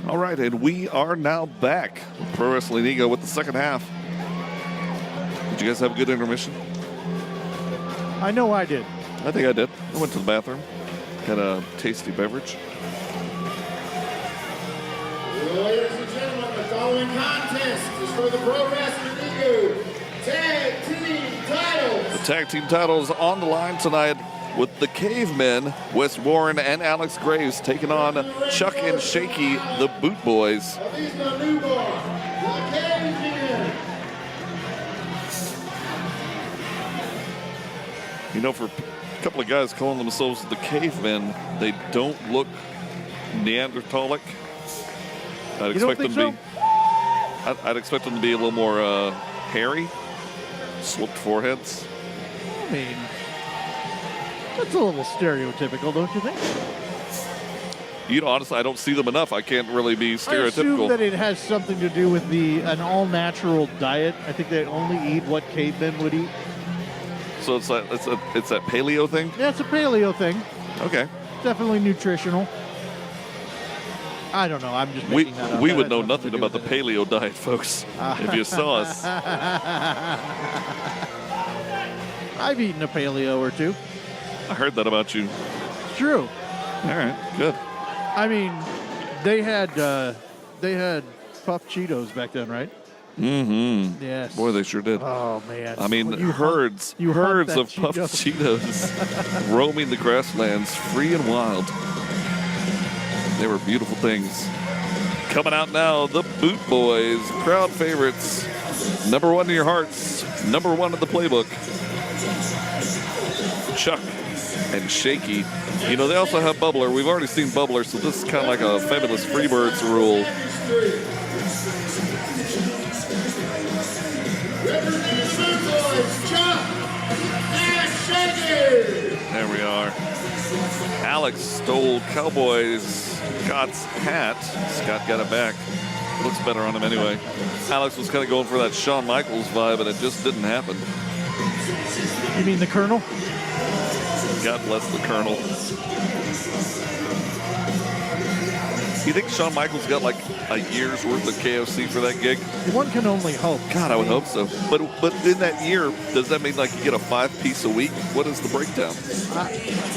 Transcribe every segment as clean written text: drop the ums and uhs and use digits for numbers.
All right, and we are now back with Pro Wrestling Ego with the second half. Did you guys have a good intermission? I know I did. I think I did. I went to the bathroom, had a tasty beverage. Ladies and gentlemen, the following contest is for the Pro Wrestling Ego Tag Team titles. The tag team titles on the line tonight with the Cavemen, Wes Warren and Alex Graves, taking on Chuck and Shaky, the Boot Boys. These are the new bar, the Cavemen. You know, for a couple of guys calling themselves the Cavemen, they don't look Neanderthalic. I'd expect them to be. I'd expect them to be a little more hairy, sloped foreheads. I mean, that's a little stereotypical, don't you think? You know, honestly, I don't see them enough. I can't really be I assume stereotypical. that it has something to do with an all-natural diet. I think they only eat what cavemen would eat. So it's that paleo thing. Yeah, it's a paleo thing. Okay. Definitely nutritional. I don't know. I'm just We making that up. we That would has know nothing nothing to do about the with it. paleo diet, folks. If you saw us, I've eaten a paleo or two. I heard that about you. It's true. All right, good. I mean, they had puffed Cheetos back then, right? Mm-hmm. Yes. Boy, they sure did. Oh man. I mean, When you herds hunt that of puffed Cheetos roaming the grasslands, free and wild. They were beautiful things. Coming out now, the Boot Boys, proud favorites. Number one in your hearts, number one in the playbook. Chuck and Shaky. You know, they also have Bubbler. We've already seen Bubbler, so this is kind of like a Fabulous Freebirds rule. Representing the Boot Boys, Chuck and Shaky. There we are. Alex stole Cowboys Scott's hat. Scott got it back. Looks better on him anyway. Alex was kind of going for that Shawn Michaels vibe, and it just didn't happen. You mean the Colonel? God bless the Colonel. You think Shawn Michaels got like a year's worth of KFC for that gig? One can only hope. God, I would hope so. But in that year, does that mean like you get a 5-piece a week? What is the breakdown?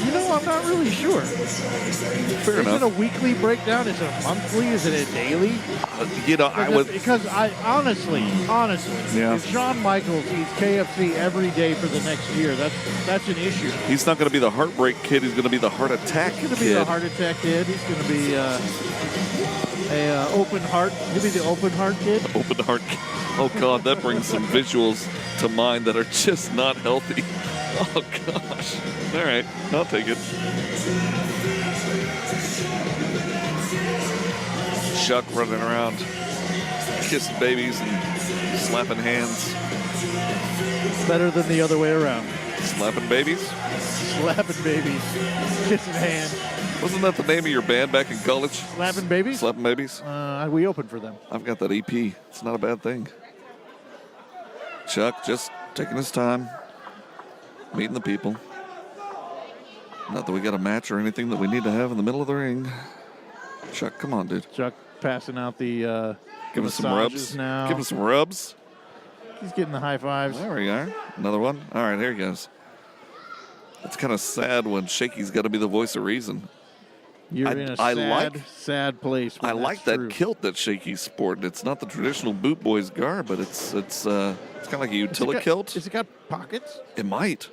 You know, I'm not really sure. Fair Is enough. it a weekly breakdown? Is it a monthly? Is it a daily? You know, I would. Because I honestly, Yeah. if Shawn Michaels eats KFC every day for the next year, that's an issue. He's not going to be the heartbreak kid. He's going to be the heart attack He's going to kid. be the heart attack kid. He's going to be a open heart. He'll be the open heart kid. Open heart. Oh God, that brings some visuals to mind that are just not healthy. Oh gosh. All right, I'll take it. Chuck running around, kissing babies and slapping hands. Better than the other way around. Slapping babies? Slapping babies, kissing hands, Wasn't that the name of your band back in college? slapping babies. Slapping babies? We opened for them. I've got that EP. It's not a bad thing. Chuck just taking his time, meeting the people. Not that we got a match or anything that we need to have in the middle of the ring. Chuck, come on, dude. Chuck passing out the Give us some massages rubs. now. Give us some rubs. He's getting the high fives. There we are. Another one. All right, here he goes. It's kind of sad when Shaky's got to be the voice of reason. You're in a sad place. when I that's like that true. kilt that Shaky's sporting. It's not the traditional Boot Boys garb, but it's kind of like a utility kilt. Has it got pockets? It might.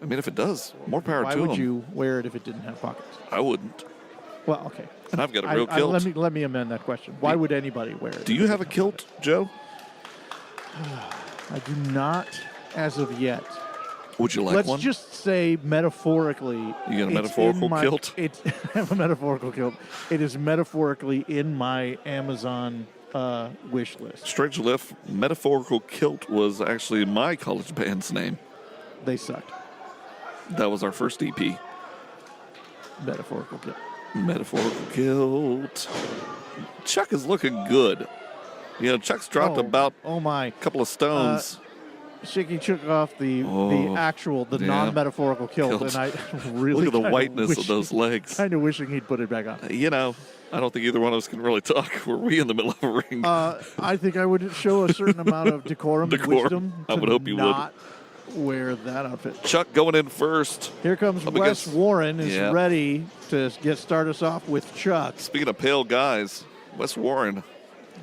I mean, if it does, more power Why to would him. you wear it if it didn't have pockets? I wouldn't. Well, okay. And I've got a real kilt. Let me amend that question. Why would anybody wear it? Do you have a kilt, Joe? I do not, as of yet. Would you like Let's one? just say metaphorically. You got a it's metaphorical in my- kilt? It's I have a metaphorical kilt. It is metaphorically in my Amazon wish list. Strange enough, metaphorical kilt was actually my college band's name. They sucked. That was our first EP. Metaphorical kilt. Metaphorical kilt. Chuck is looking good. You know, Chuck's dropped about Oh my. a couple of stones. Shaky took off the Yeah. non-metaphorical kilt, Kilt. and I really Look at the whiteness of those legs. Kind of wishing he'd put it back on. You know, I don't think either one of us can really talk. Were we in the middle of a ring? I think I would show a certain amount of decorum and Decorum. wisdom I to would hope you would. not wear that outfit. Chuck going in first. Here comes Up Wes against- Warren is Yeah. ready to start us off with Chuck. Speaking of pale guys, Wes Warren.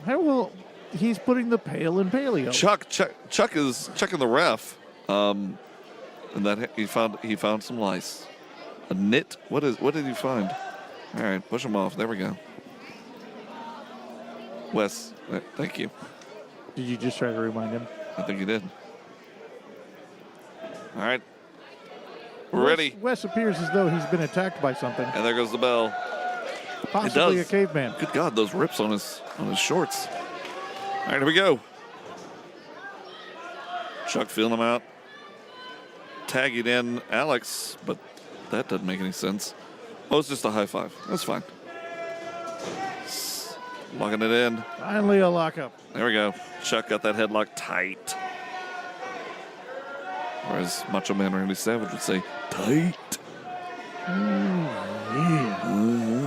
Hey, well, he's putting the pale in paleo. Chuck is checking the ref, and that he found some lice. A nit. What did he find? All right, push him off. There we go. Wes, thank you. Did you just try to remind him? I think you did. All right, we're ready. Wes appears as though he's been attacked by something, And there goes the bell. possibly a does. caveman. Good God, those rips on his shorts. All right, here we go. Chuck feeling him out. Tagging in Alex, but that doesn't make any sense. Oh, it's just a high five. That's fine. Locking it in. Finally a lockup. There we go. Chuck got that headlock tight. Or as Macho Man Randy Savage would say, tight. Yeah.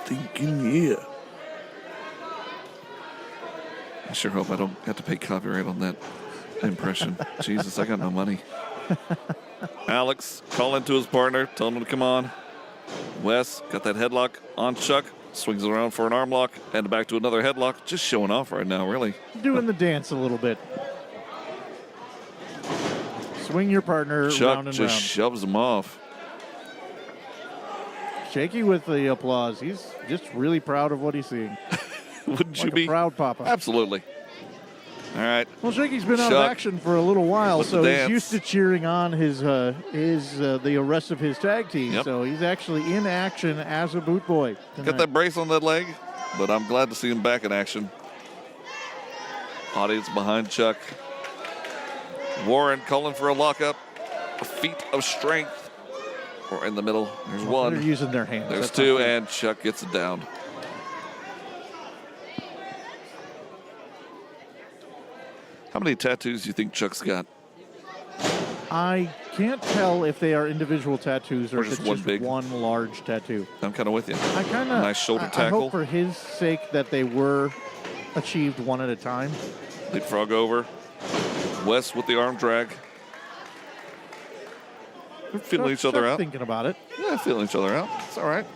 Thinking, yeah. I sure hope I don't have to pay copyright on that impression. Jesus, I got no money. Alex calling to his partner, telling him to come on. Wes got that headlock on Chuck, swings it around for an arm lock, and back to another headlock. Just showing off right now, really. Doing the dance a little bit. Swing your partner Chuck round and just round. shoves him off. Shaky with the applause. He's just really proud of what he's seeing. Wouldn't you Like a be? proud papa. Absolutely. All right. Well, Shaky's been out of Chuck action for a little while, with the so he's dance. used to cheering on the rest of his tag team. Yep. So he's actually in action as a boot boy. Got tonight. that brace on that leg, but I'm glad to see him back in action. Audience behind Chuck. Warren calling for a lockup. A feat of strength. Or in the middle. There's They're one. using their hands. There's That's two, not fair. and Chuck gets it down. How many tattoos do you think Chuck's got? I can't tell if they are individual tattoos or Or if just it's one just big? one large tattoo. I'm kind of with you. I kind of Nice shoulder I tackle. hope for his sake that they were achieved one at a time. Leapfrog over. Wes with the arm drag. We're feeling each other Start out. Thinking about it. Yeah, feeling each other out. It's all right.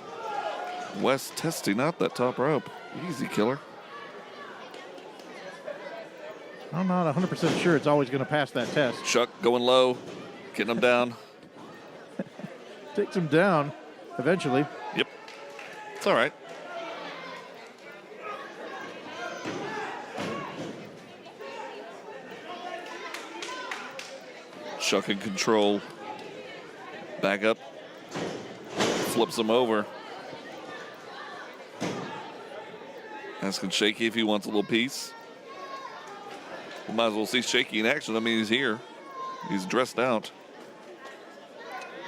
Wes testing out that top rope. Easy killer. I'm not 100% sure it's always going to pass that test. Chuck going low, getting him down. Takes him down eventually. Yep. It's all right. Chuck in control. Back up. Flips him over. Asking Shaky if he wants a little piece. We might as well see Shaky in action. I mean, he's here. He's dressed out.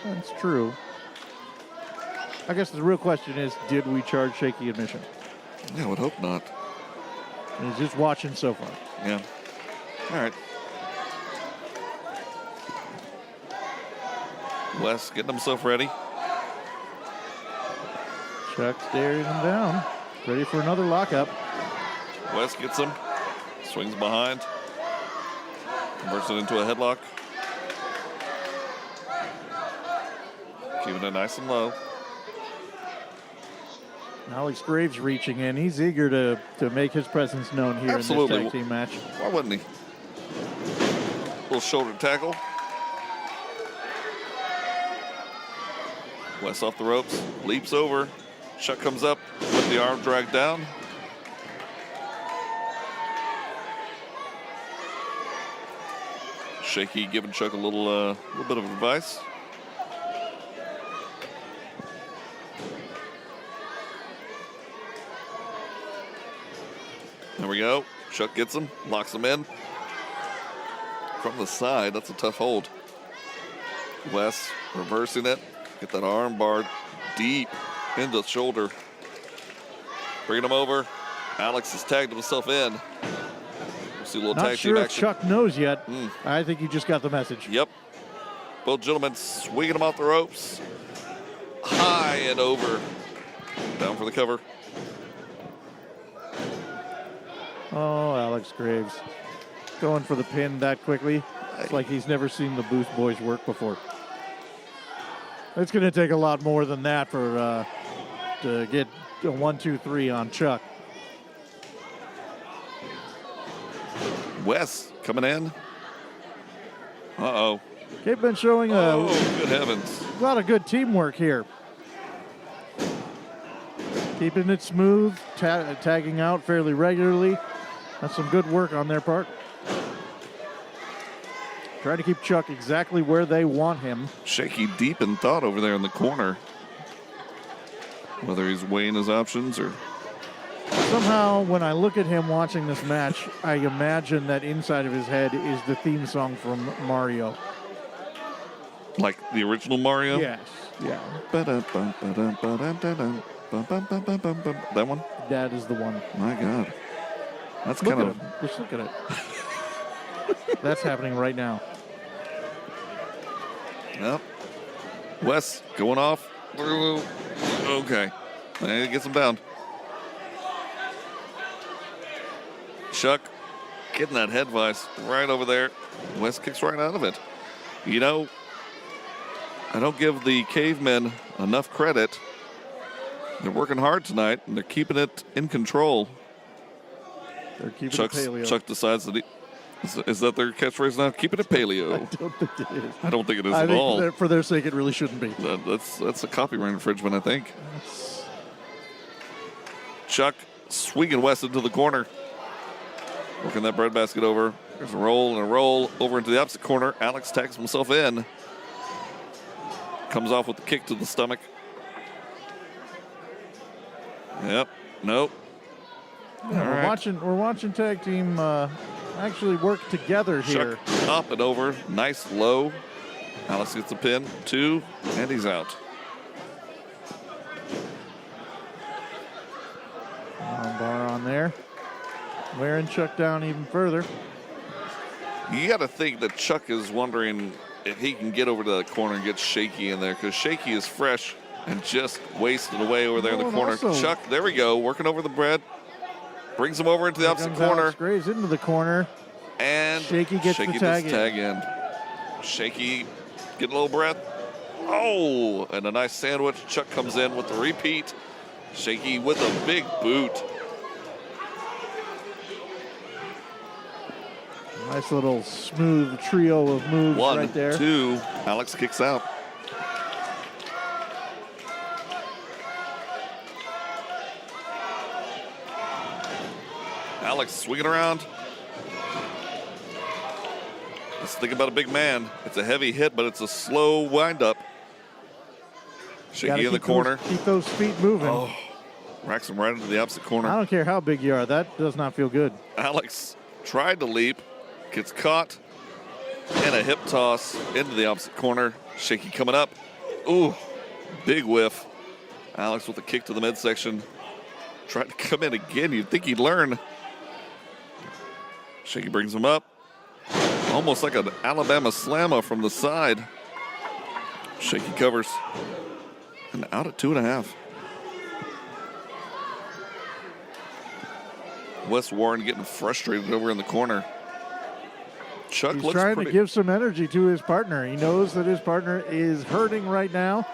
That's true. I guess the real question is, did we charge Shaky admission? Yeah, I would hope not. He's just watching so far. Yeah. All right. Wes getting himself ready. Chuck staring him down. Ready for another lockup. Wes gets him. Swings behind. Converts it into a headlock. Keeping it nice and low. Alex Graves reaching in. He's eager to make his presence known here Absolutely. in this tag team match. Why wouldn't he? Little shoulder tackle. Wes off the ropes. Leaps over. Chuck comes up with the arm dragged down. Shaky giving Chuck a little bit of advice. There we go. Chuck gets him, locks him in. From the side, that's a tough hold. Wes reversing it. Get that arm bar deep into the shoulder. Bringing him over. Alex has tagged himself in. See a little Not tag sure team if action. Chuck knows yet. I think you just got the message. Yep. Both gentlemen swinging them off the ropes. High and over. Down for the cover. Oh, Alex Graves. Going for the pin that quickly. It's like he's never seen the Boost Boys work before. It's going to take a lot more than that for to get a 1-2-3 on Chuck. Wes coming in. Uh-oh. They've been showing Oh, good heavens. a lot of good teamwork here. Keeping it smooth, tagging out fairly regularly. That's some good work on their part. Trying to keep Chuck exactly where they want him. Shaky deep in thought over there in the corner. Whether he's weighing his options or... Somehow, when I look at him watching this match, I imagine that inside of his head is the theme song from Mario. Like the original Mario? Yes. Yeah. That one? That is the one. My God. That's Look kind at of... him. Just look at it. That's happening right now. Yep. Wes going off. Okay. And he gets him down. Chuck getting that head vice right over there. Wes kicks right out of it. You know, I don't give the cavemen enough credit. They're working hard tonight, and they're keeping it in control. They're keeping it paleo. Chuck decides that is that their catchphrase now? Keeping it paleo. I don't think it is. I don't think it is I at think all. that for their sake, it really shouldn't be. That's a copyright infringement, I think. Chuck swinging Wes into the corner. Working that breadbasket over. There's a roll and a roll over into the opposite corner. Alex tags himself in. Comes off with the kick to the stomach. Yep. Nope. Yeah, All we're right. watching tag team actually work together here. Chuck up and over. Nice low. Alex gets the pin. 2, and he's out. Bar on there. Wearing Chuck down even further. You got to think that Chuck is wondering if he can get over to the corner and get Shaky in there, because Shaky is fresh and just wasting away over there in the and corner. also- Chuck, there we go, working over the bread. Brings him over into the opposite Comes corner. Alex Graves into the corner. And Shaky gets the tag in. Shaky getting a little breath. Oh, and a nice sandwich. Chuck comes in with the repeat. Shaky with a big boot. Nice little smooth trio of moves 1, right there. 2. Alex kicks out. Alex swinging around. Let's think about a big man. It's a heavy hit, but it's a slow windup. Gotta Shaky in the keep corner. keep those feet moving. Oh, racks him right into the opposite I corner. don't care how big you are. That does not feel good. Alex tried to leap, gets caught, and a hip toss into the opposite corner. Shaky coming up. Ooh, big whiff. Alex with a kick to the midsection. Tried to come in again. You'd think he'd learn. Shaky brings him up. Almost like an Alabama slammer from the side. Shaky covers. And out at 2.5. Wes Warren getting frustrated over in the corner. Chuck He's looks trying pretty. to give some energy to his partner. He knows that his partner is hurting right now.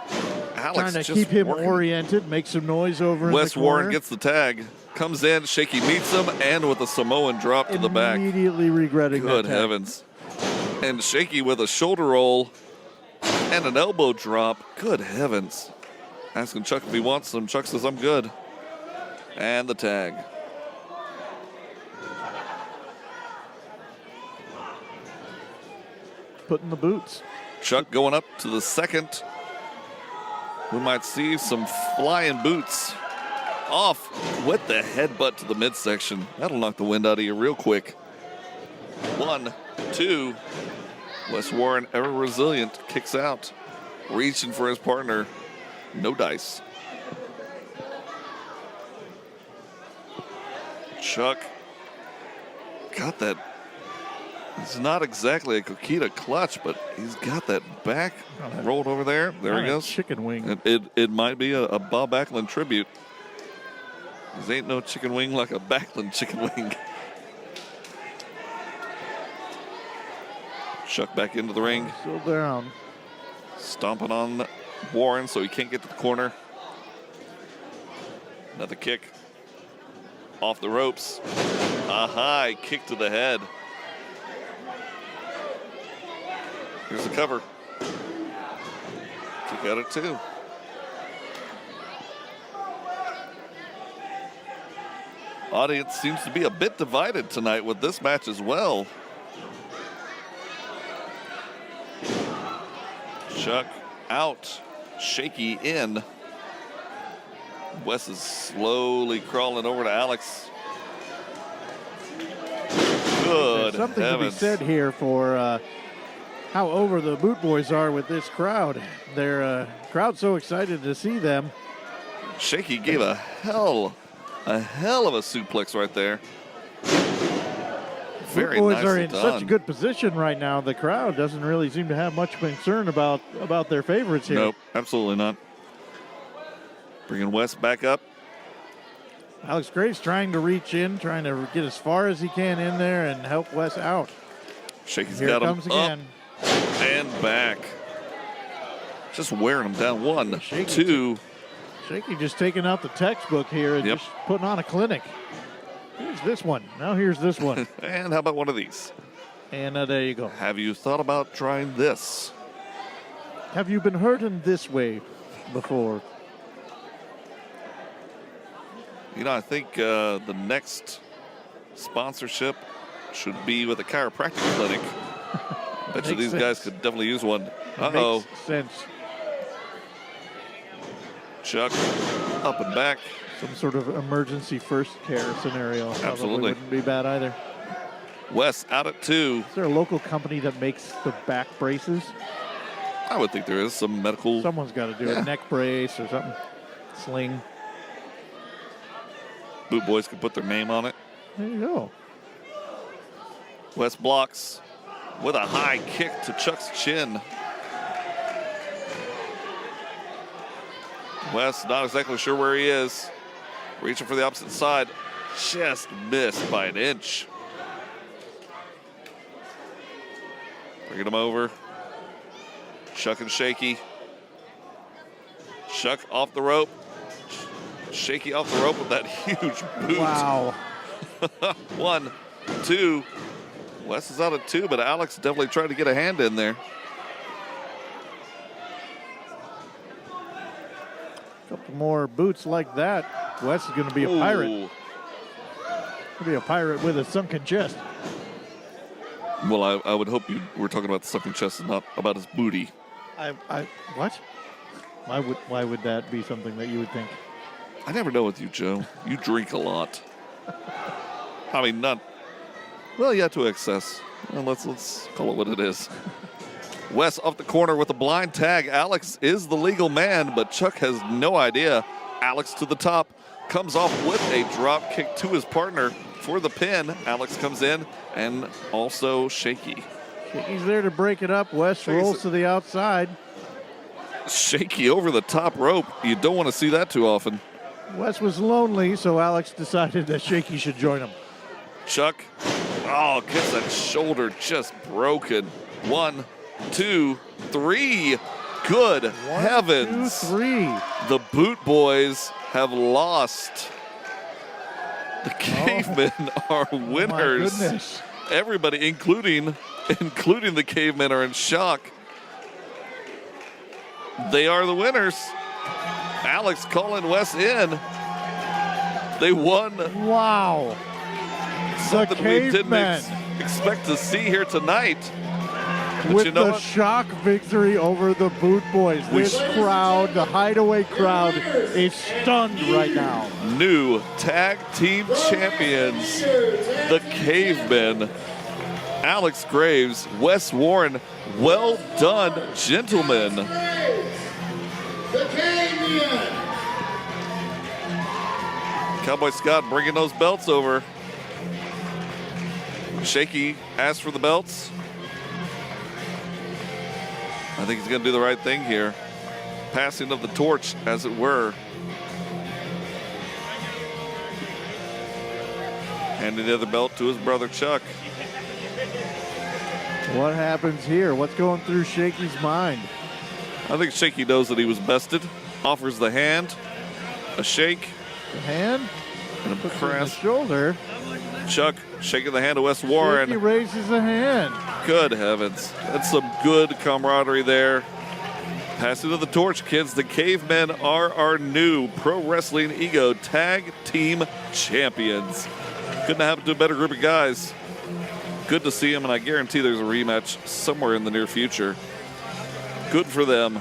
Alex Trying to just keep him working. oriented, make some noise over Wes in the corner. Warren gets the tag, comes in, Shaky meets him, and with a Samoan drop to the back. Immediately regretting Good that tag. heavens. And Shaky with a shoulder roll and an elbow drop. Good heavens. Asking Chuck if he wants some. Chuck says, I'm good. And the tag. Putting the boots. Chuck going up to the second. We might see some flying boots off with the headbutt to the midsection. That'll knock the wind out of you real quick. 1, 2. Wes Warren, ever resilient, kicks out. Reaching for his partner. No dice. Chuck got that. It's not exactly a Coquita clutch, but he's got that back rolled over there. There he Not a goes. chicken wing. It might be a Bob Backlund tribute. There ain't no chicken wing like a Backlund chicken wing. Chuck back into the ring, Still down. stomping on Warren so he can't get to the corner. Another kick off the ropes. A high kick to the head. Here's the cover. Kick out at 2. Audience seems to be a bit divided tonight with this match as well. Chuck out, Shaky in. Wes is slowly crawling over to Alex. Good There's something heavens. to be said here for how over the Boot Boys are with this crowd. Their crowd's so excited to see them. Shaky gave a hell of a suplex right there. Very Boot Boys nicely are in done. such a good position right now. The crowd doesn't really seem to have much concern about their favorites here. Nope, absolutely not. Bringing Wes back up. Alex Graves trying to reach in, trying to get as far as he can in there and help Wes out. Shaky's Here got it him comes up again. and back. Just wearing him down. 1, Shaky. 2. Shaky just taking out the textbook here and Yep. just putting on a clinic. Here's this one. Now here's this one. And how about one of these? And there you go. Have you thought about trying this? Have you been hurt in this way before? You know, I think the next sponsorship should be with a chiropractic clinic. Bet you Makes these sense. guys could definitely use one. Uh-oh. Makes sense. Chuck up and back. Some sort of emergency first care scenario. Probably Absolutely. wouldn't be bad either. Wes out at 2. Is there a local company that makes the back braces? I would think there is some medical. Someone's got to do Yeah. a neck brace or something. Sling. Boot Boys could put their name on it. There you go. Wes blocks with a high kick to Chuck's chin. Wes not exactly sure where he is. Reaching for the opposite side. Just missed by an inch. Bringing him over. Chuck and Shaky. Chuck off the rope. Shaky off the rope with that huge boot. Wow. 1, 2. Wes is out at 2, but Alex definitely tried to get a hand in there. Couple more boots like that. Wes is going to be a pirate. Ooh. He'll be a pirate with a sunken chest. Well, I would hope you were talking about the sunken chest and not about his booty. What? Why would that be something that you would think? I never know with you, Joe. You drink a lot. I mean, not. Well, yeah, to excess. Well, let's call it what it is. Wes off the corner with a blind tag. Alex is the legal man, but Chuck has no idea. Alex to the top, comes off with a drop kick to his partner for the pin. Alex comes in, and also Shaky. He's there to break it up. Wes rolls to the outside. Shaky over the top rope. You don't want to see that too often. Wes was lonely, so Alex decided that Shaky should join him. Chuck, oh, gets that shoulder just broken. 1, 2, 3. Good heavens. 2, 3. The Boot Boys have lost. The Cavemen are winners. My goodness. Everybody, including the Cavemen, are in shock. They are the winners. Alex calling Wes in. They won. Wow. Something we didn't Cavemen. expect to see here tonight. But With you know the what? shock victory over the Boot Boys. This crowd, the Hideaway crowd, is stunned right now. New tag team champions, the Cavemen. Alex Graves, Wes Warren. Well done, gentlemen. The Cavemen. Cowboy Scott bringing those belts over. Shaky asked for the belts. I think he's going to do the right thing here. Passing of the torch, as it were. Handing the other belt to his brother Chuck. What happens here? What's going through Shaky's mind? I think Shaky knows that he was bested. Offers the hand, a shake, The hand, and a puts it on the press. shoulder. Chuck shaking the hand of Wes Warren. Shaky raises a hand. Good heavens. That's some good camaraderie there. Passing of the torch, kids. The Cavemen are our new Pro Wrestling Ego Tag Team Champions. Couldn't happen to a better group of guys. Good to see them, and I guarantee there's a rematch somewhere in the near future. Good for them.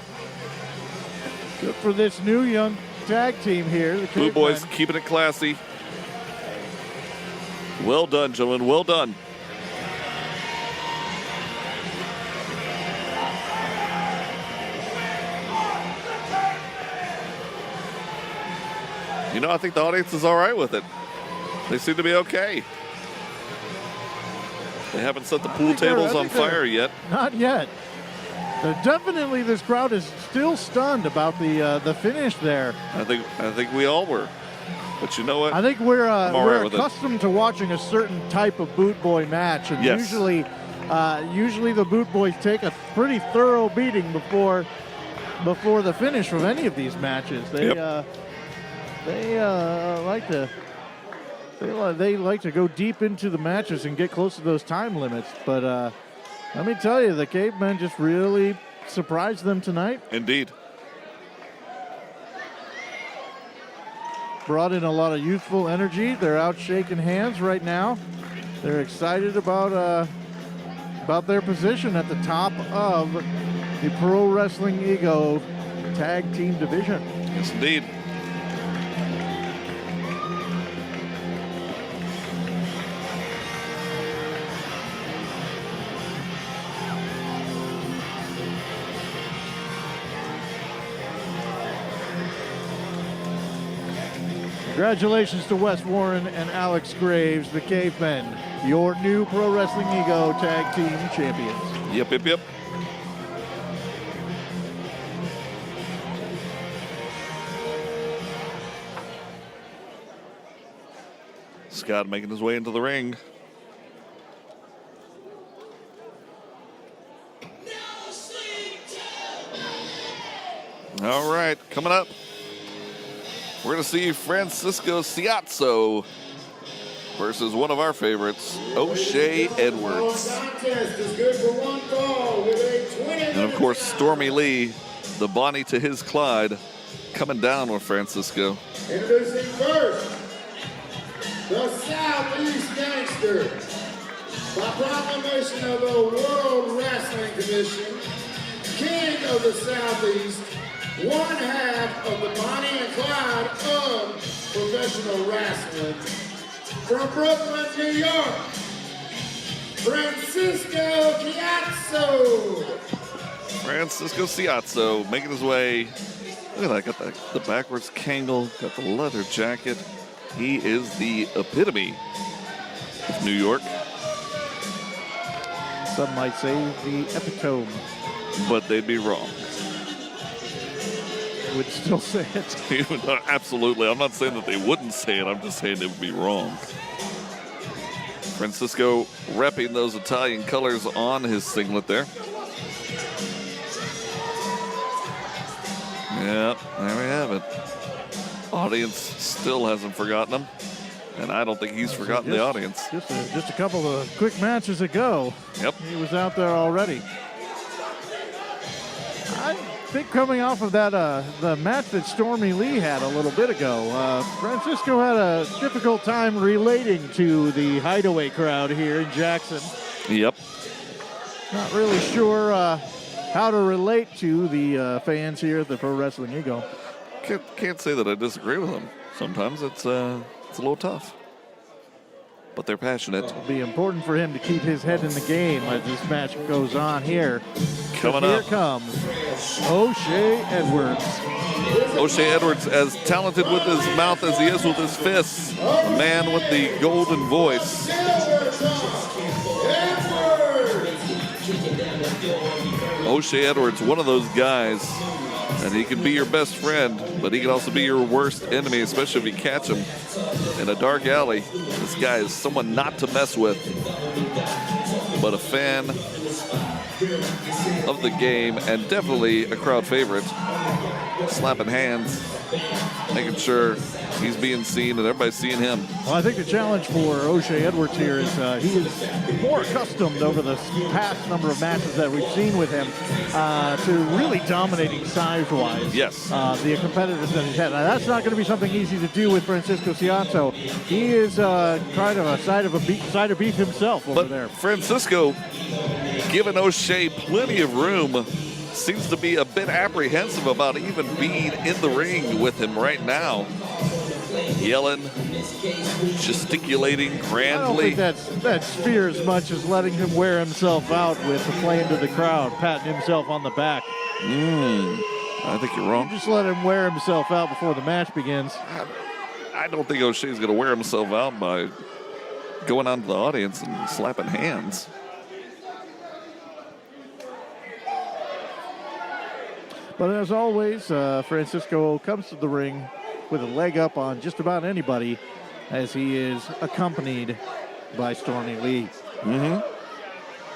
Good for this new young tag team here. The Blue Boys Cavemen. keeping it classy. Well done, gentlemen. Well done. You know, I think the audience is all right with it. They seem to be okay. They haven't set the pool tables on fire yet. Not yet. Definitely, this crowd is still stunned about the finish there. I think we all were. But you know what? I think we're all right with it. accustomed to watching a certain type of boot boy match, and Yes. usually the boot boys take a pretty thorough beating before the finish of any of these matches. They like to go deep into the matches and get close to those time limits. But let me tell you, the Cavemen just really surprised them tonight. Indeed. Brought in a lot of youthful energy. They're out shaking hands right now. They're excited about their position at the top of the Pro Wrestling Ego Tag Team Division. Yes, indeed. Congratulations to Wes Warren and Alex Graves, the Cavemen, your new Pro Wrestling Ego Tag Team Champions. Yep. Scott making his way into the ring. All right, coming up, we're going to see Francisco Ciazzo versus one of our favorites, O'Shea Edwards. And of course, Stormy Lee, the Bonnie to his Clyde, coming down with Francisco. Introducing first, the Southeast Gangster. By proclamation of the World Wrestling Commission, King of the Southeast, one half of the Bonnie and Clyde of professional wrestling. From Brooklyn, New York, Francisco Ciazzo. Francisco Ciazzo making his way. Look at that, got the backwards Kangol, got the leather jacket. He is the epitome of New York. Some might say the epitome. But they'd be wrong. Would still say it. Absolutely. I'm not saying that they wouldn't say it. I'm just saying it would be wrong. Francisco repping those Italian colors on his singlet there. Yeah, there we have it. Audience still hasn't forgotten him. And I don't think he's forgotten the audience. Just a couple of quick matches ago. Yep. He was out there already. I think coming off of that, the match that Stormy Lee had a little bit ago, Francisco had a difficult time relating to the Hideaway crowd here in Jackson. Yep. Not really sure how to relate to the fans here at the Pro Wrestling Ego. Can't say that I disagree with him. Sometimes it's a little tough. But they're passionate. It'll be important for him to keep his head in the game as this match goes on here. Coming Here up, comes O'Shea Edwards. O'Shea Edwards, as talented with his mouth as he is with his fists. A man with the golden voice. Edwards. O'Shea Edwards, one of those guys, and he can be your best friend, but he can also be your worst enemy, especially if you catch him in a dark alley. This guy is someone not to mess with, but a fan of the game and definitely a crowd favorite. Slapping hands, making sure he's being seen and everybody's seeing him. Well, I think the challenge for O'Shea Edwards here is he is more accustomed over the past number of matches that we've seen with him to really dominating size-wise. Yes. The competitors that he's had. Now, that's not going to be something easy to do with Francisco Ciazzo. He is kind of a side of beef himself over there. Francisco, giving O'Shea plenty of room, seems to be a bit apprehensive about even being in the ring with him right now. Yelling, gesticulating I don't grandly. think that's fear as much as letting him wear himself out with the play into the crowd, patting himself on the back. I think you're wrong. Just let him wear himself out before the match begins. I don't think O'Shea's going to wear himself out by going on to the audience and slapping hands. But as always, Francisco comes to the ring with a leg up on just about anybody as he is accompanied by Stormy Lee.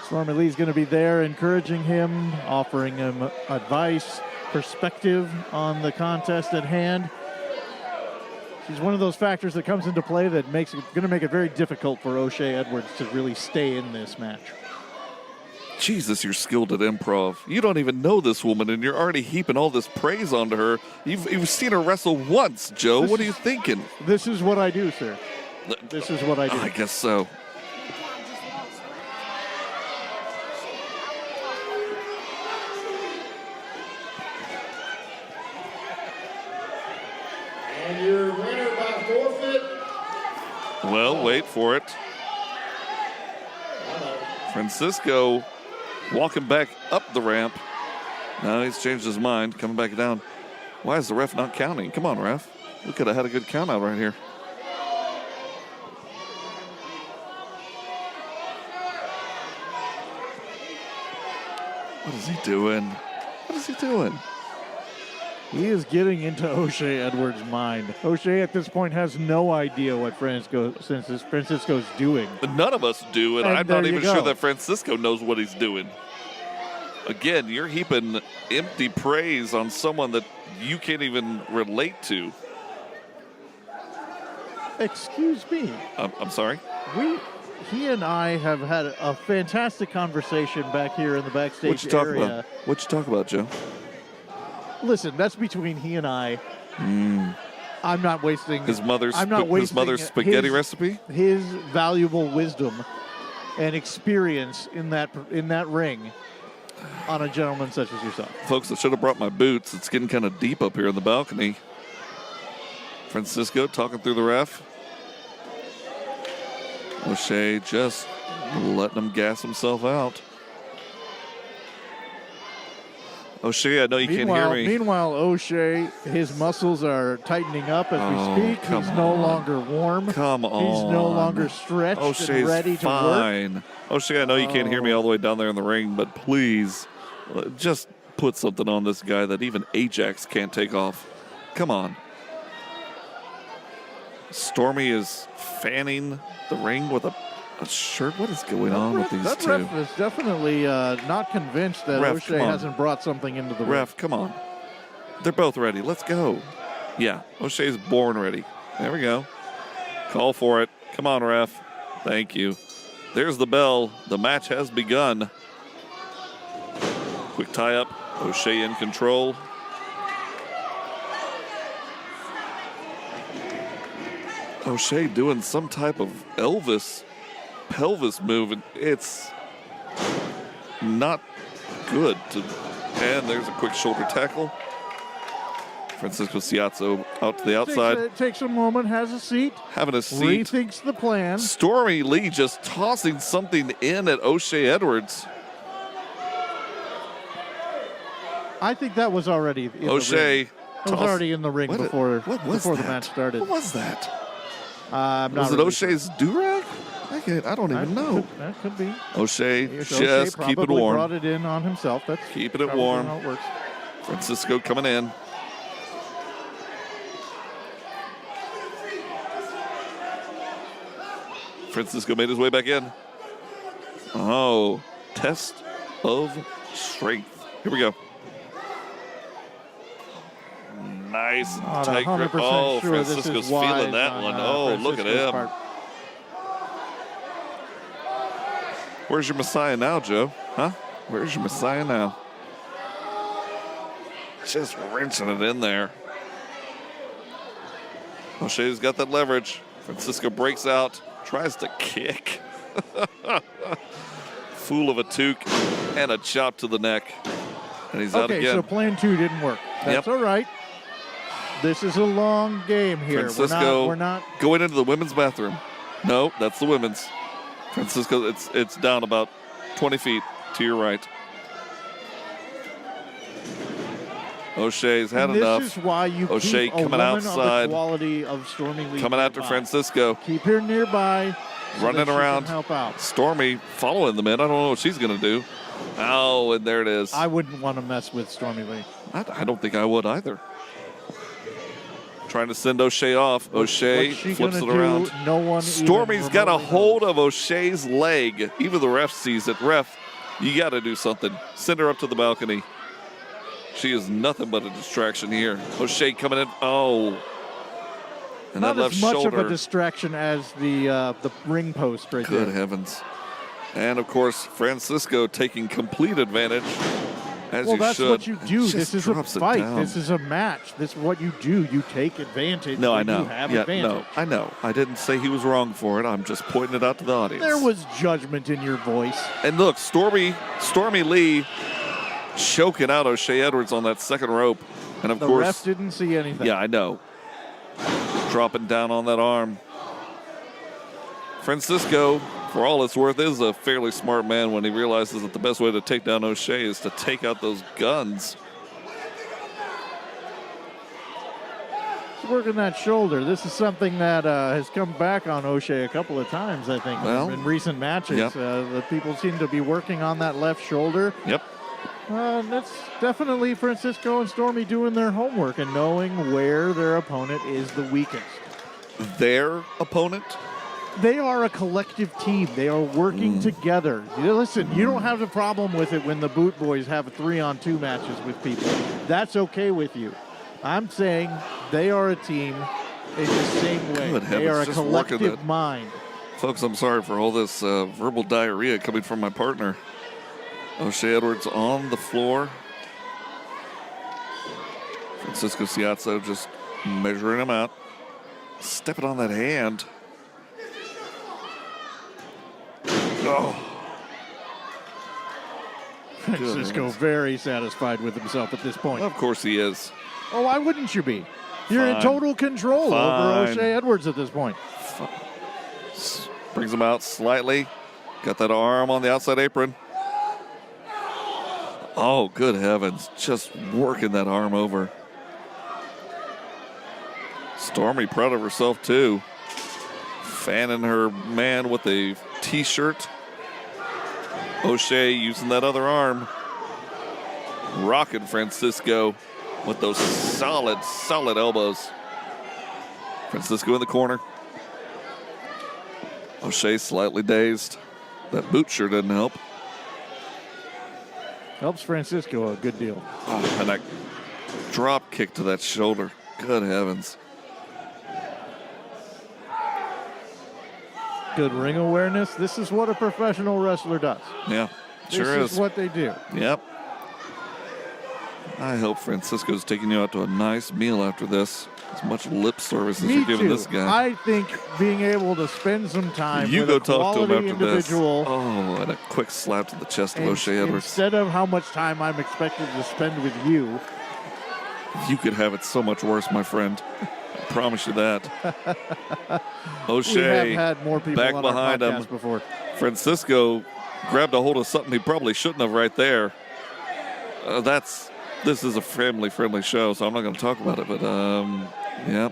Stormy Lee's going to be there encouraging him, offering him advice, perspective on the contest at hand. She's one of those factors that comes into play that makes it going to make it very difficult for O'Shea Edwards to really stay in this match. Jesus, you're skilled at improv. You don't even know this woman, and you're already heaping all this praise onto her. You've seen her wrestle once, Joe. What are you thinking? This is what I do, sir. This is what I do. I guess so. And your winner by forfeit. Well, wait for it. Francisco walking back up the ramp. Now he's changed his mind, coming back down. Why is the ref not counting? Come on, ref. We could have had a good count out right here. What is he doing? What is he doing? He is getting into O'Shea Edwards' mind. O'Shea at this point has no idea what Francisco's doing. None of us do, and And I'm there not you even go. sure that Francisco knows what he's doing. Again, you're heaping empty praise on someone that you can't even relate to. Excuse me. I'm sorry? He and I have had a fantastic conversation back here in the backstage What you talk area. about? What you talk about, Joe? Listen, that's between he and I. I'm not wasting His mother's I'm not wasting his mother's spaghetti his- recipe? his valuable wisdom and experience in that ring on a gentleman such as yourself. Folks, I should have brought my boots. It's getting kind of deep up here in the balcony. Francisco talking through the ref. O'Shea just letting him gas himself out. O'Shea, I know you can't hear me. Meanwhile, O'Shea, his muscles are tightening up as we speak. come He's no on. longer warm. Come on. He's no longer stretched O'Shea's and ready to work. fine. O'Shea, I know you can't hear me all the way down there in the ring, but please, just put something on this guy that even Ajax can't take off. Come on. Stormy is fanning the ring with a shirt. What is going on with these That two? ref is definitely not convinced that Ref, O'Shea come on. hasn't brought something into the ring. Ref, come on. They're both ready. Let's go. Yeah, O'Shea's born ready. There we go. Call for it. Come on, ref. Thank you. There's the bell. The match has begun. Quick tie-up. O'Shea in control. O'Shea doing some type of Elvis pelvis move, and it's not good. And there's a quick shoulder tackle. Francisco Ciazzo out to the outside, Takes a moment, has a seat, having a seat. rethinks the plan. Stormy Lee just tossing something in at O'Shea Edwards. I think that was already in the O'Shea ring. It was already in the ring What before was the that? match started. What was that? I'm not Was it really O'Shea's do-rag? I don't even know. That could be. O'Shea, O'Shea just keep it probably warm. brought it in on himself. That's Keeping it probably warm. how it works. Francisco coming in. Francisco made his way back in. Oh, test of strength. Here we go. Nice Not tight grip. 100% Oh, sure this is Francisco's wise feeling that on, one. Oh, look at Francisco's him. part. Where's your Messiah now, Joe? Huh? Where's your Messiah now? Just wrenching it in there. O'Shea's got that leverage. Francisco breaks out, tries to kick. Fool of a toque and a chop to the neck. And he's out Okay, again. so plan 2 didn't work. That's Yep. all right. This is a long game here. Francisco We're not going into the women's bathroom. No, that's the women's. Francisco, it's down about 20 feet to your right. O'Shea's had and enough. This is why you O'Shea keep a coming woman outside. of the quality of Stormy Lee Coming after nearby. Francisco. Keep her nearby. So Running that she can around. help out. Stormy following them in. I don't know what she's going to do. Oh, and there it is. I wouldn't want to mess with Stormy Lee. I don't think I would either. Trying to send O'Shea off. O'Shea What's she flips it gonna around. do? No one. Stormy's even got a remotely hold knows. of O'Shea's leg. Even the ref sees it. Ref, you got to do something. Send her up to the balcony. She is nothing but a distraction here. O'Shea coming in. Oh. And Not that left as much shoulder. of a distraction as the ring post right Good there. heavens. And of course, Francisco taking complete advantage. As Well, you that's should. what you do. Just This is a drops it fight. down. This is a match. This is what you do. You take advantage. No, I when know. You have Yeah, advantage. no, I know. I didn't say he was wrong for it. I'm just pointing it out to the audience. There was judgment in your voice. And look, Stormy Lee choking out O'Shea Edwards on that second rope. And of The course, ref didn't see anything. yeah, I know. Dropping down on that arm. Francisco, for all it's worth, is a fairly smart man when he realizes that the best way to take down O'Shea is to take out those guns. He's working that shoulder. This is something that has come back on O'Shea a couple of times, I think, Well, in recent matches. yep. The people seem to be working on that left shoulder. Yep. That's definitely Francisco and Stormy doing their homework and knowing where their opponent is the weakest. Their opponent? They are a collective team. They are working together. Listen, you don't have a problem with it when the Boot Boys have 3-on-2 matches with people. That's okay with you. I'm saying they are a team in the same way. Good They are a heavens, just working collective it. mind. Folks, I'm sorry for all this verbal diarrhea coming from my partner. O'Shea Edwards on the floor. Francisco Ciazzo just measuring him out. Stepping on that hand. Oh. Francisco very satisfied with himself at this point. Of course he is. Oh, why wouldn't you be? You're in Fine. total control over Fine. O'Shea Edwards at this point. Brings him out slightly. Got that arm on the outside apron. Oh, good heavens. Just working that arm over. Stormy proud of herself, too. Fanning her man with a T-shirt. O'Shea using that other arm. Rocking Francisco with those solid elbows. Francisco in the corner. O'Shea slightly dazed. That boot sure didn't help. Helps Francisco a good deal. Oh, and that drop kick to that shoulder. Good heavens. Good ring awareness. This is what a professional wrestler does. Yeah, sure This is. is what they do. Yep. I hope Francisco's taking you out to a nice meal after this. As much lip service as Me you're giving too. this guy. I think being able to spend some time You with go a talk to him quality after this. individual Oh, and a quick slap to the chest of and O'Shea Edwards. instead of how much time I'm expected to spend with you, You could have it so much worse, my friend. I promise you that. we O'Shea have had more people back on behind our him. podcast before. Francisco grabbed a hold of something he probably shouldn't have right there. This is a family-friendly show, so I'm not going to talk about it. But yeah,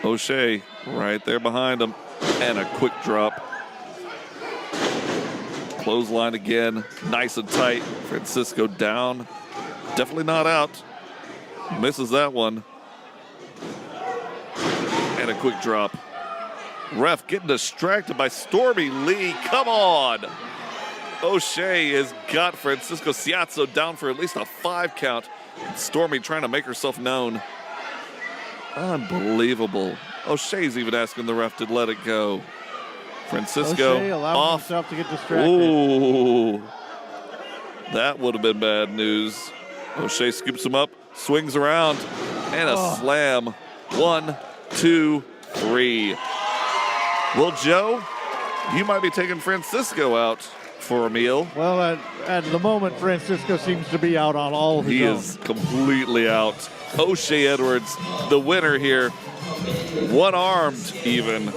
O'Shea right there behind him, and a quick drop. Clothesline again, nice and tight. Francisco down. Definitely not out. Misses that one. And a quick drop. Ref getting distracted by Stormy Lee. Come on. O'Shea has got Francisco Ciazzo down for at least a 5 count. Stormy trying to make herself known. Unbelievable. O'Shea's even asking the ref to let it go. Francisco O'Shea allowing off. himself to get distracted. Ooh. That would have been bad news. O'Shea scoops him up, swings around, and a slam. 1, 2, 3. Well, Joe, you might be taking Francisco out for a meal. Well, at the moment, Francisco seems to be out on all his He own. is completely out. O'Shea Edwards, the winner here. One-armed even.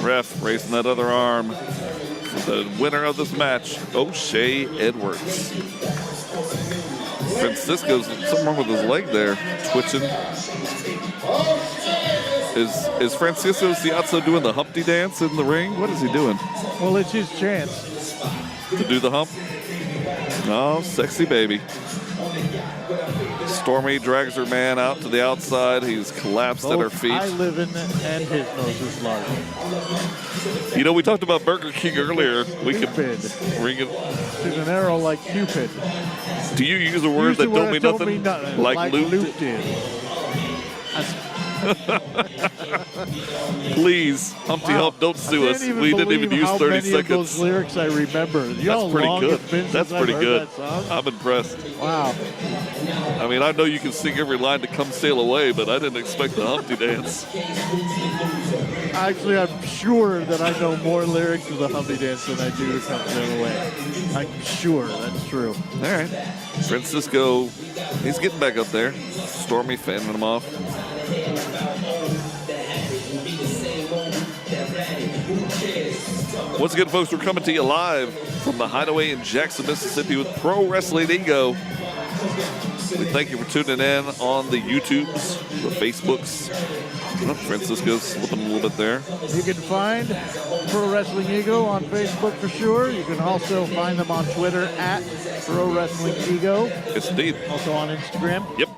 Ref raising that other arm. The winner of this match, O'Shea Edwards. Francisco's something wrong with his leg there, twitching. Is Francisco Ciazzo doing the Humpty dance in the ring? What is he doing? Well, it's his chance. To do the hump? Oh, sexy baby. Stormy drags her man out to the outside. He's collapsed at her Both feet. I live in and his nose is large. You know, we talked about Burger King earlier. We could Cupid. ring it. She's an arrow like Cupid. Do you use a word that don't mean nothing? Like looped? did. Please, Humpty Hump, don't sue us. We didn't even use 30 many seconds. Of those lyrics I remember. You know That's pretty how long good. it's been since That's I've pretty heard good. that song? I'm impressed. Wow. I mean, I know you can sing every line to Come Sail Away, but I didn't expect the Humpty dance. Actually, I'm sure that I know more lyrics of the Humpty Dance than I do to Come Sail Away. I'm sure that's true. All right. Francisco, he's getting back up there. Stormy fanning him off. Once again, folks, we're coming to you live from the Hideaway in Jackson, Mississippi with Pro Wrestling Ego. We thank you for tuning in on the YouTubes, the Facebooks. Oh, Francisco's slipping a little bit there. You can find Pro Wrestling Ego on Facebook for sure. You can also find them on Twitter at Pro Wrestling Ego. Yes, indeed. Also on Instagram. Yep.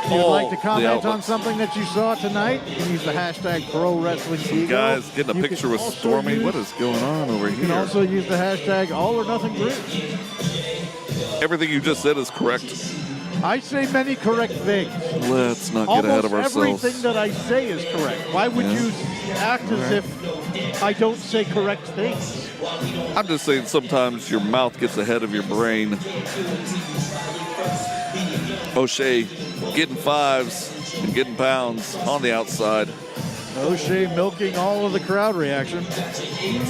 If you'd like to the comment on outlets. something that you saw tonight, you can use the hashtag Pro Wrestling Ego. Guys, getting a You picture can with also Stormy. use- What is going on over You can here? also use the hashtag All or Nothing Group. Everything you just said is correct. I say many correct things. Let's not get ahead Almost of ourselves. everything that I say is correct. Why would Yeah. you act as if I don't say correct things? I'm just saying sometimes your mouth gets ahead of your brain. O'Shea getting 5s and getting pounds on the outside. O'Shea milking all of the crowd reaction.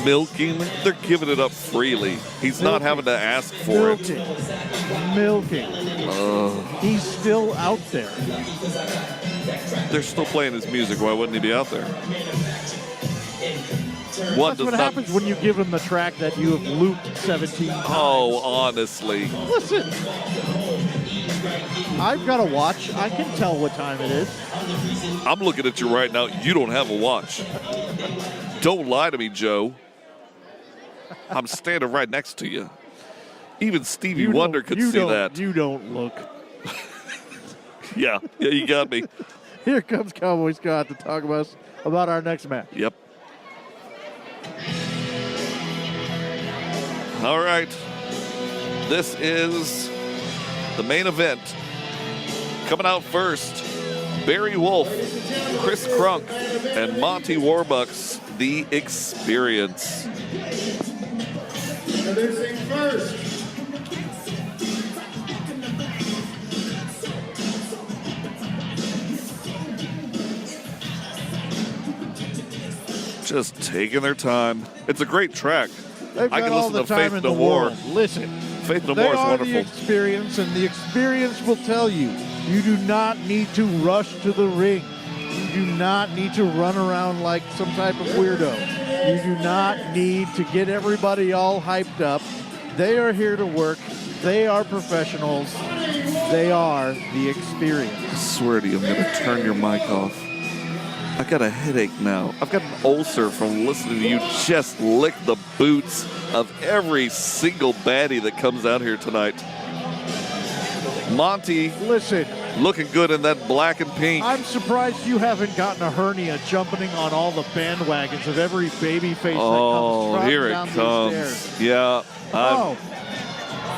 Milking, they're giving it up freely. He's not Milking. having to ask for it. Milking. He's still out there. They're still playing his music. Why wouldn't he be out there? One That's does what not. happens when you give him the track that you have looped 17 times. Oh, honestly. Listen. I've got a watch. I can tell what time it is. I'm looking at you right now. You don't have a watch. Don't lie to me, Joe. I'm standing right next to you. Even Stevie Wonder could see that. You don't look. Yeah, you got me. Here comes Cowboy Scott to talk about our next match. Yep. All right. This is the main event. Coming out first, Barry Wolf, Chris Crunk, and Monty Warbucks, The Experience. Introducing first, Just taking their time. It's a great track. They've I got can all listen the to time Faith in No the More. world. Listen. Faith No They More is are the wonderful. experience, and the experience will tell you, you do not need to rush to the ring. You do not need to run around like some type of weirdo. You do not need to get everybody all hyped up. They are here to work. They are professionals. They are the experience. I swear to you, I'm going to turn your mic off. I got a headache now. I've got an ulcer from listening to you just lick the boots of every single baddie that comes out here tonight. Monty, Listen, looking good in that black and pink. I'm surprised you haven't gotten a hernia jumping on all the bandwagons of every baby face that comes trotting here down it these comes. stairs. Yeah. Oh,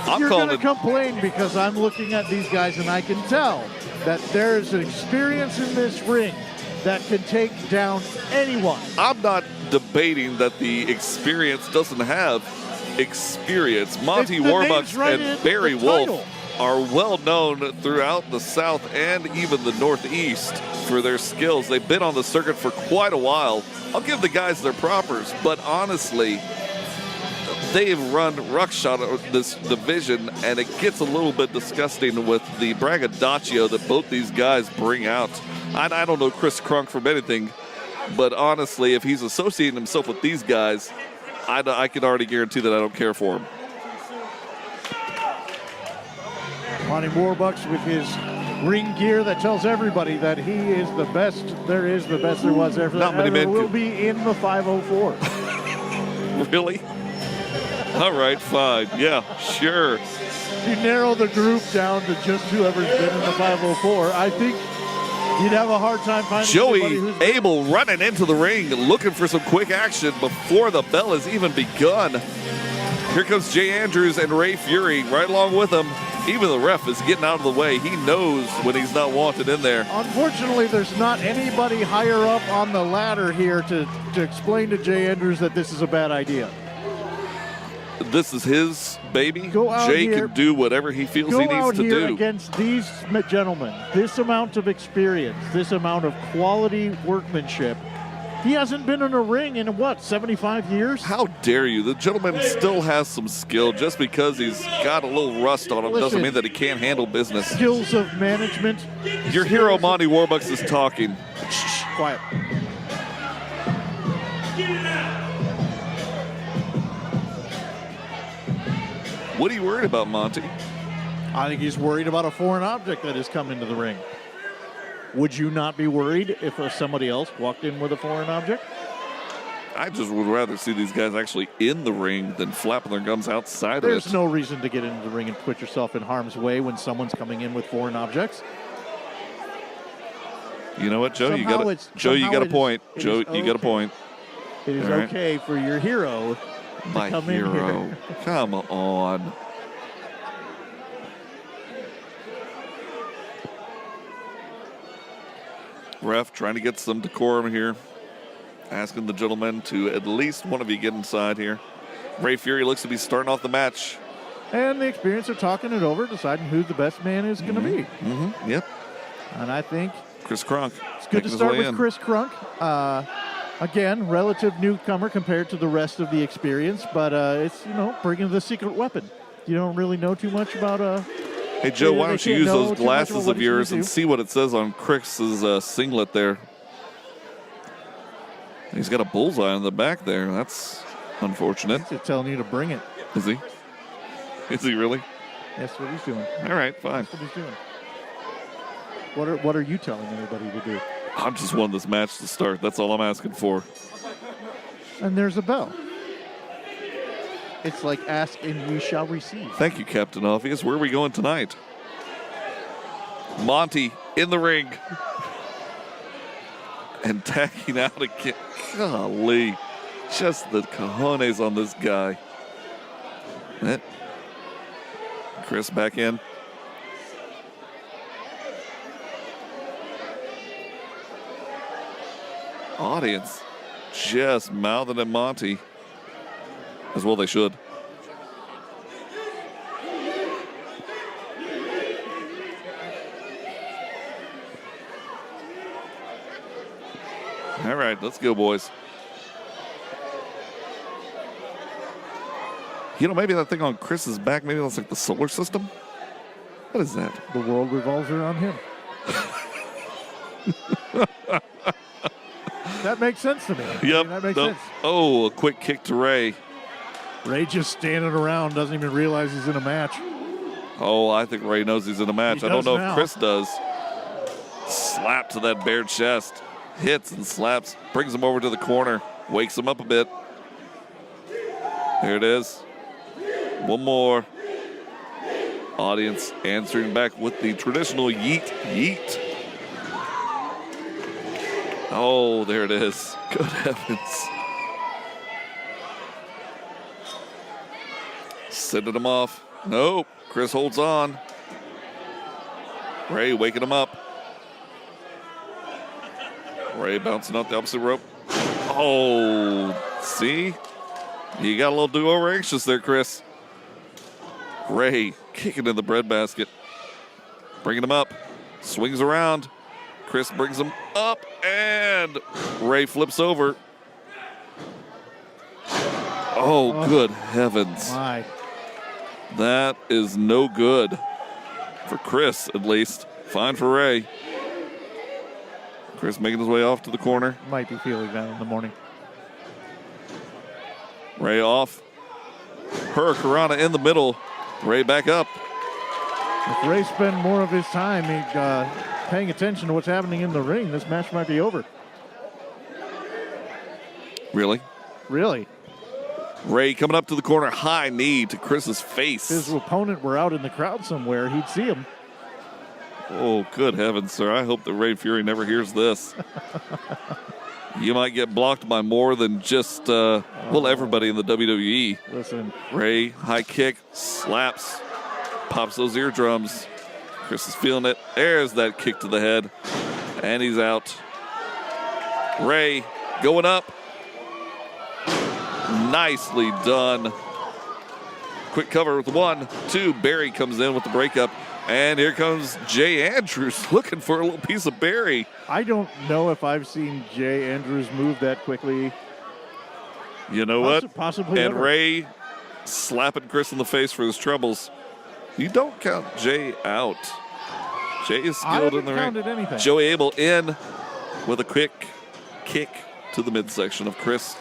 I'm you're calling going to it. complain because I'm looking at these guys and I can tell that there is an experience in this ring that can take down anyone. I'm not debating that the experience doesn't have experience. Monty It's the name's Warbucks right and in Barry the Wolf title. are well known throughout the South and even the Northeast for their skills. They've been on the circuit for quite a while. I'll give the guys their propers, but honestly, they've run ruckshot of this division, and it gets a little bit disgusting with the braggadocio that both these guys bring out. I don't know Chris Crunk from anything, but honestly, if he's associating himself with these guys, I can already guarantee that I don't care for him. Monty Warbucks with his ring gear that tells everybody that he is the best there is, the best there was ever. Not many men will could- be in the 504. Really? All right, fine. Yeah, sure. You narrow the group down to just whoever's been in the 504. I think you'd have a hard time finding Joey anybody who's Abel running into the ring, looking for some quick action before the bell has even begun. Here comes Jay Andrews and Ray Fury right along with him. Even the ref is getting out of the way. He knows when he's not wanted in there. Unfortunately, there's not anybody higher up on the ladder here to explain to Jay Andrews that this is a bad idea. This is his baby. Go out Jay here- can do whatever he feels Go he needs out to here do. against these gentlemen, this amount of experience, this amount of quality workmanship. He hasn't been in a ring in, 75 years? How dare you? The gentleman still has some skill. Just because he's got a little rust on him doesn't Listen. mean that he can't handle business. Skills of management. Your hero, Monty Warbucks, is talking. Shh, quiet. What are you worried about, Monty? I think he's worried about a foreign object that has come into the ring. Would you not be worried if somebody else walked in with a foreign object? I just would rather see these guys actually in the ring than flapping their gums outside of There's it. no reason to get into the ring and put yourself in harm's way when someone's coming in with foreign objects. You know what, Joe? Somehow you got it's- Joe. You somehow got a it is- point. it Joe, is you got a okay. point. It is All right. okay for your hero. My come in hero. here. Come on. Ref trying to get some decorum here. Asking the gentleman to at least one of you get inside here. Ray Fury looks to be starting off the match. And the experience of talking it over, deciding who the best man is going to be. Mm-hmm. Yep. And I think Chris Kronk. it's good to start with Chris Crunk. Again, relative newcomer compared to the rest of the experience, but it's, bringing the secret weapon. You don't really know too much about Hey, Joe, They why don't you can't use know those too much glasses about what of he's yours gonna and do. see what it says on Chris's singlet there? He's got a bullseye on the back there. That's unfortunate. He's just telling you to bring it. Is he? Is he really? That's what he's doing. All right, fine. That's what he's doing. What are you telling anybody to do? I just want this match to start. That's all I'm asking for. And there's a bell. It's like ask and you shall receive. Thank you, Captain Obvious. Where are we going tonight? Monty in the ring. And tagging out again. Golly. Just the cojones on this guy. Chris back in. Audience just mouthing at Monty. As well they should. All right, let's go, boys. Maybe that thing on Chris's back, maybe that's like the solar system. What is that? The world revolves around him. That makes sense to me. I Yep. mean, that makes Nope. sense. Oh, a quick kick to Ray. Ray just standing around, doesn't even realize he's in a match. Oh, I think Ray knows he's in a match. He I don't does know now. if Chris does. Slap to that bare chest. hits and slaps, brings him over to the corner, wakes him up a bit. There it is. One more. Audience answering back with the traditional yeet, yeet. Oh, there it is. Good heavens. Sending him off. Nope. Chris holds on. Ray waking him up. Ray bouncing out the opposite rope. Oh, see? You got a little do-over anxious there, Chris. Ray kicking in the breadbasket. Bringing him up. Swings around. Chris brings him up, and Ray flips over. Oh, good heavens. My. That is no good. For Chris, at least. Fine for Ray. Chris making his way off to the corner. Might be feeling that in the morning. Ray off. Hurricanrana in the middle. Ray back up. If Ray spent more of his time paying attention to what's happening in the ring, this match might be over. Really? Really? Ray coming up to the corner, high knee to Chris's face. If his opponent were out in the crowd somewhere, he'd see him. Oh, good heavens, sir. I hope that Ray Fury never hears this. You might get blocked by more than just, everybody in the WWE. Listen. Ray, high kick, slaps, pops those eardrums. Chris is feeling it. There's that kick to the head. And he's out. Ray going up. Nicely done. Quick cover with 1, 2. Barry comes in with the breakup. And here comes Jay Andrews looking for a little piece of Barry. I don't know if I've seen Jay Andrews move that quickly. You know what? Possibly And ever. Ray slapping Chris in the face for his troubles. You don't count Jay out. Jay is skilled in the ring. I haven't counted anything. Joey Abel in with a quick kick to the midsection of Chris.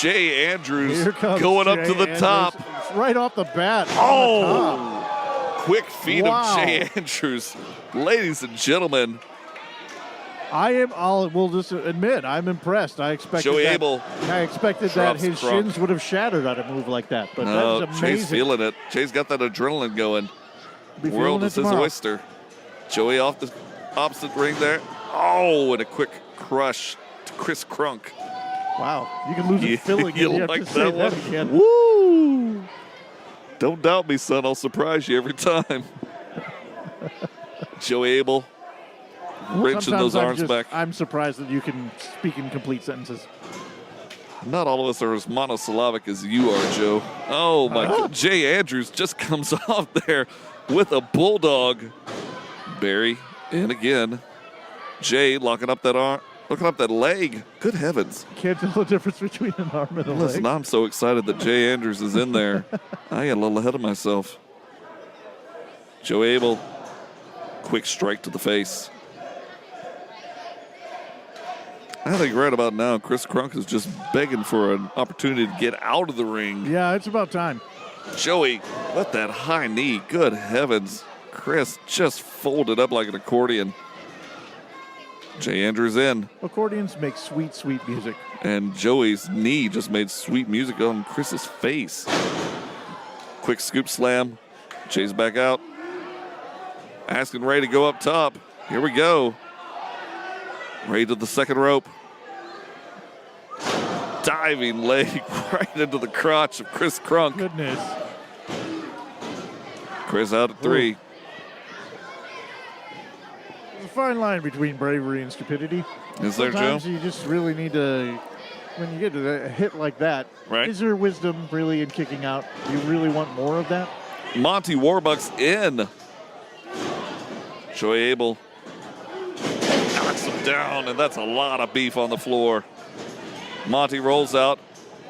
Jay Andrews Here comes going up Jay to the Andrews, top. right off the bat. Oh, quick feed Wow. of Jay Andrews. Ladies and gentlemen, We'll just admit, I'm impressed. I expected Joey that, Abel I expected that drops his Kronk. shins would have shattered on a move like that. But no, that is Jay's amazing. feeling it. Jay's got that adrenaline going. Be World feeling it is his tomorrow. oyster. Joey off the opposite ring there. Oh, and a quick crush to Chris Kronk. Wow, you can lose You- a filling you if you have like to say that that one? again. Woo! Don't doubt me, son. I'll surprise you every time. Joey Abel wrenching Sometimes those arms back. I'm surprised that you can speak in complete sentences. Not all of us are as monosyllabic as you are, Joe. Oh, my God. Jay Andrews just comes off there with a bulldog. Barry in again. Jay locking up that arm, looking up that leg. Good heavens. Can't tell the difference between an arm and a Listen, leg. I'm so excited that Jay Andrews is in there. I got a little ahead of myself. Joe Abel, quick strike to the face. I think right about now, Chris Kronk is just begging for an opportunity to get out of the ring. Yeah, it's about time. Joey, let that high knee. Good heavens. Chris just folded up like an accordion. Jay Andrews in. Accordions make sweet, sweet music. And Joey's knee just made sweet music on Chris's face. Quick scoop slam. Jay's back out. Asking Ray to go up top. Here we go. Ray to the second rope. Diving leg right into the crotch of Chris Kronk. Goodness. Chris out at 3. There's a fine line between bravery and stupidity. Is there, Joe? Sometimes you just really need to, when you get to a hit like that, Right. is there wisdom really in kicking out? Do you really want more of that? Monty Warbucks in. Joey Abel knocks him down, and that's a lot of beef on the floor. Monty rolls out.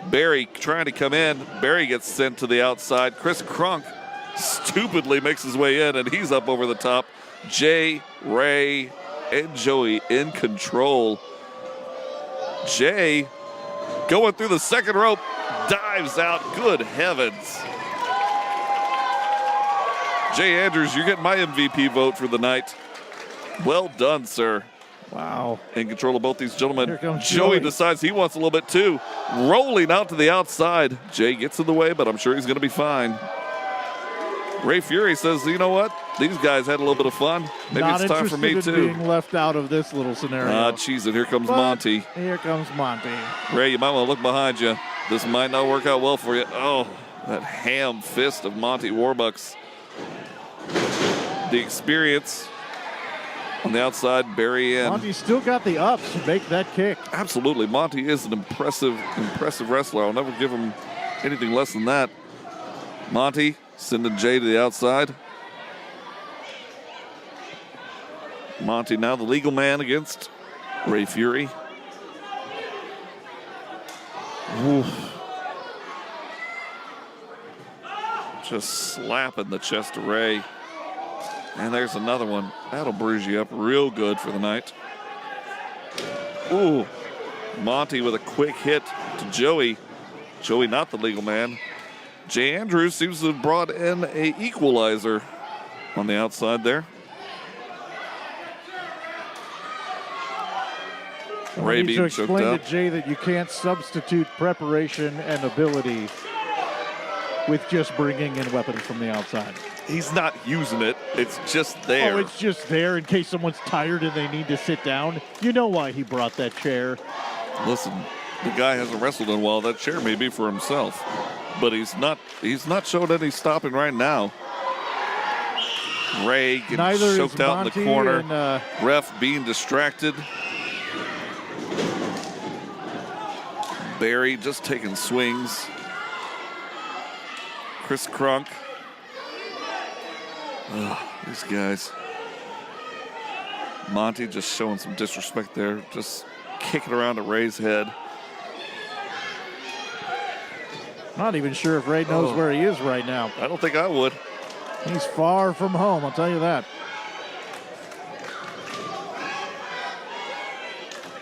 Barry trying to come in. Barry gets sent to the outside. Chris Kronk stupidly makes his way in, and he's up over the top. Jay, Ray, and Joey in control. Jay going through the second rope, dives out. Good heavens. Jay Andrews, you're getting my MVP vote for the night. Well done, sir. Wow. In control of both these gentlemen. Here comes Joey Joey. decides he wants a little bit too. Rolling out to the outside. Jay gets in the way, but I'm sure he's going to be fine. Ray Fury says, you know what? These guys had a little bit of fun. Maybe Not it's time for me interested in too. being left out of this little scenario. Ah, jeez, and here comes But Monty. Here comes Monty. Ray, you might want to look behind you. This might not work out well for you. Oh, that ham fist of Monty Warbucks. The experience on the outside, Barry in. Monty's still got the ups to make that kick. Absolutely, Monty is an impressive wrestler. I'll never give him anything less than that. Monty sending Jay to the outside. Monty now the legal man against Ray Fury. Oof. Just slapping the chest of Ray. And there's another one. That'll bruise you up real good for the night. Ooh. Monty with a quick hit to Joey. Joey not the legal man. Jay Andrews seems to have brought in a equalizer on the outside there. Ray I need to being choked explain out. to Jay that you can't substitute preparation and ability with just bringing in weapons from the outside. He's not using it. It's just there. Oh, it's just there in case someone's tired and they need to sit down. You know why he brought that chair. Listen, the guy hasn't wrestled in a while. That chair may be for himself, but he's not showing any stopping right now. Ray getting Neither choked is out in Monty the corner. and, Ref being distracted. Barry just taking swings. Chris Crunk. Ugh, these guys. Monty just showing some disrespect there. Just kicking around at Ray's head. Not even sure if Ray knows where he is right now. I don't think I would. He's far from home, I'll tell you that.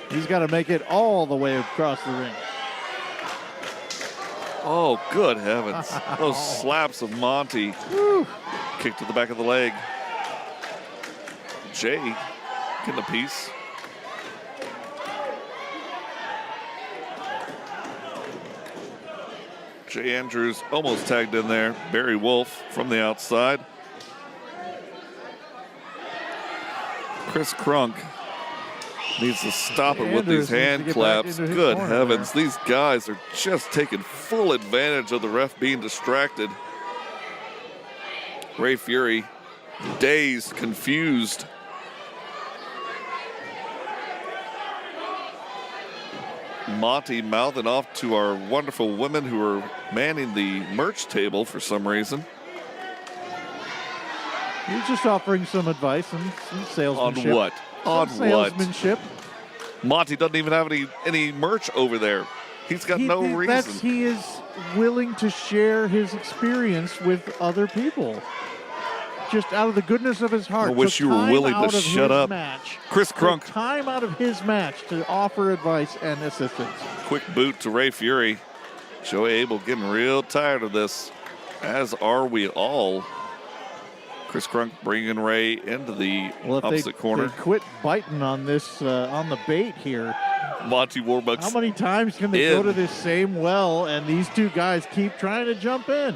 He's got to make it all the way across the ring. Oh, good heavens. Those slaps of Monty. Whew. Kick to the back of the leg. Jay getting a piece. Jay Andrews almost tagged in there. Barry Wolf from the outside. Chris Crunk needs to stop it with these Andrews needs to hand get back claps. into his Good corner heavens. there. These guys are just taking full advantage of the ref being distracted. Ray Fury, dazed, confused. Monty mouthing off to our wonderful women who are manning the merch table for some reason. He's just offering some advice and some On salesmanship. what? Some On what? salesmanship. Monty doesn't even have any merch over there. He's got no reason. He is willing to share his experience with other people. Just out of the goodness of his heart. I wish Took you were time willing to out of shut his up. Match. Chris Took Crunk, time out of his match to offer advice and assistance. quick boot to Ray Fury. Joey Abel getting real tired of this, as are we all. Chris Crunk bringing Ray into the Well, if opposite they corner. quit biting on this, on the bait here, Monty Warbucks. how many times can they In. go to this same well and these two guys keep trying to jump in?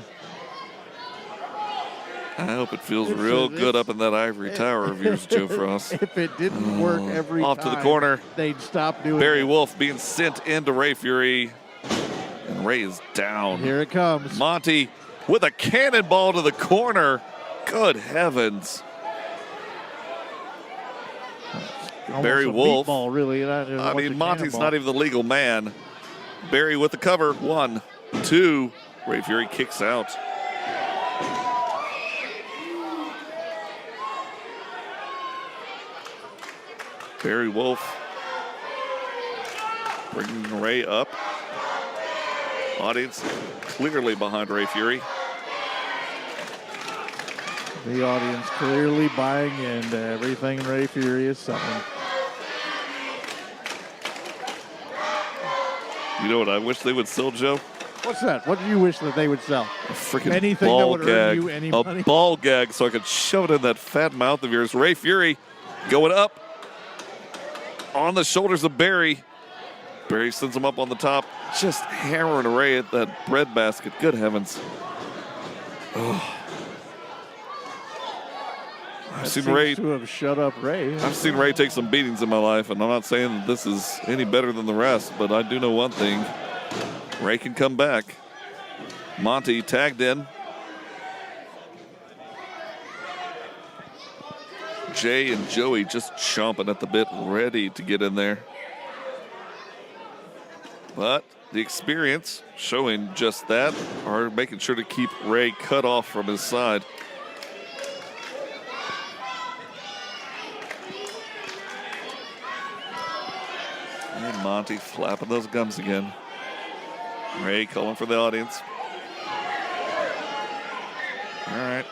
I hope it feels It's real a- good up in that ivory tower of yours, Joe Frost. If it didn't work every Off time, to the corner. they'd stop doing Barry it. Wolf being sent into Ray Fury. And Ray is down. Here it comes. Monty with a cannonball to the corner. Good heavens. Almost Barry a Wolf. meatball, really. I mean, Monty's not even the legal man. Barry with the cover. 1, 2. Ray Fury kicks out. Barry Wolf bringing Ray up. Audience clearly behind Ray Fury. The audience clearly buying into everything Ray Fury is selling. You know what I wish they would sell, Joe? What's that? What do you wish that they would sell? A freaking Anything that ball would earn gag. you any a money? ball gag so I could shove it in that fat mouth of yours. Ray Fury going up on the shoulders of Barry. Barry sends him up on the top, just hammering Ray at that bread basket. Good heavens. Oh. I've seen Ray. To have shut up Ray. I've seen Ray take some beatings in my life, and I'm not saying that this is any better than the rest, but I do know one thing. Ray can come back. Monty tagged in. Jay and Joey just chomping at the bit, ready to get in there. But the experience showing just that, are making sure to keep Ray cut off from his side. And Monty flapping those gums again. Ray calling for the audience. All right.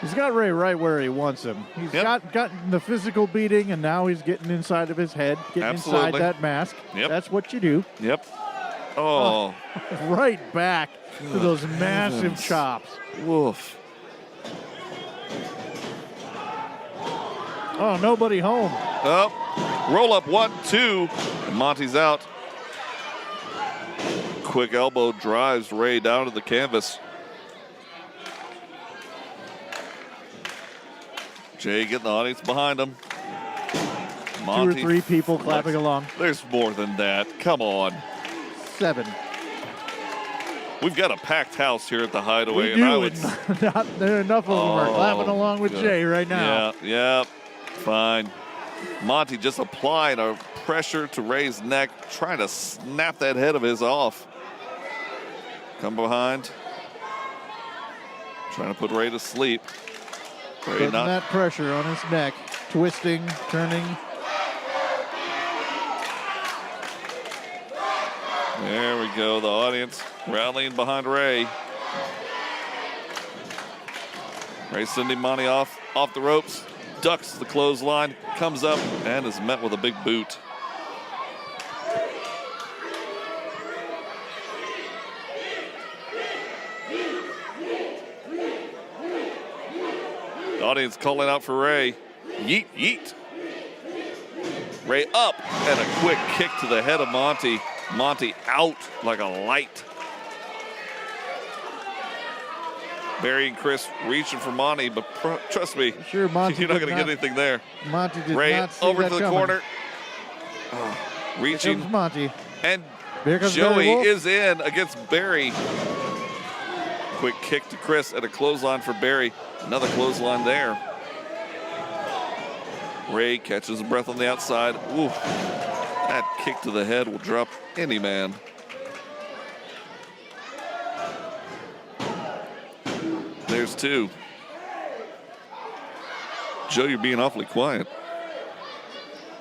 He's got Ray right where he wants him. He's gotten the physical beating, and now he's getting inside of his head, getting Absolutely. inside that mask. Yep. That's what you do. Yep. Oh. Right back to those massive heavens. chops. Woof. Oh, nobody home. Up. Roll up 1-2. And Monty's out. Quick elbow drives Ray down to the canvas. Jay getting the audience behind him. Monty, 2 or 3 people clapping along. There's more than that. Come on. 7. We've got a packed house here at the Hideaway. We do. And I would, There enough of them are clapping along with good. Jay right now. Yeah. Fine. Monty just applying a pressure to Ray's neck, trying to snap that head of his off. Come behind. Trying to put Ray to sleep. Ray Putting not. that pressure on his neck, twisting, turning. There we go. The audience rallying behind Ray. Ray sending Monty off the ropes. Ducks the clothesline, comes up, and is met with a big boot. The audience calling out for Ray. Yeet, yeet. Ray up, and a quick kick to the head of Monty. Monty out like a light. Barry and Chris reaching for Monty, but trust me, Sure, Monty you're not did going to get anything there. Monty did Ray not see over that to the coming. corner. Here Reaching, comes Monty. and Here comes Barry Joey Wolf. is in against Barry. Quick kick to Chris and a clothesline for Barry. Another clothesline there. Ray catches a breath on the outside. Ooh, that kick to the head will drop any man. There's 2. Joe, you're being awfully quiet.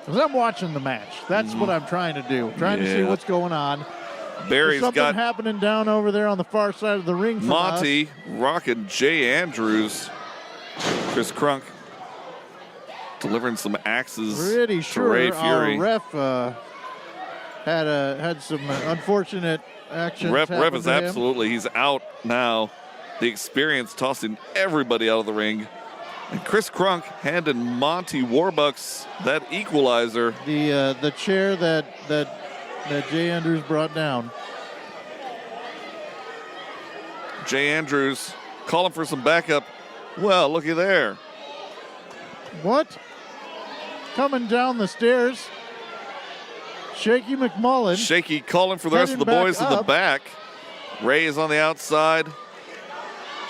'Cause I'm watching the match. That's what I'm trying to do. Trying to see Yeah. what's going on. Barry's There's something got happening down over there on the far side of the ring from Monty rocking Jay Andrews. Chris Crunk delivering some axes us. Pretty to sure Ray our Fury. ref had some unfortunate actions. Ref happen is to him. absolutely, he's out now. The experience tossing everybody out of the ring. And Chris Crunk handing Monty Warbucks that equalizer. The chair that Jay Andrews brought down. Jay Andrews calling for some backup. Well, looky there. What? Coming down the stairs. Shaky McMullen. Shaky calling for the rest of the Heading boys back in the up. back. Ray is on the outside.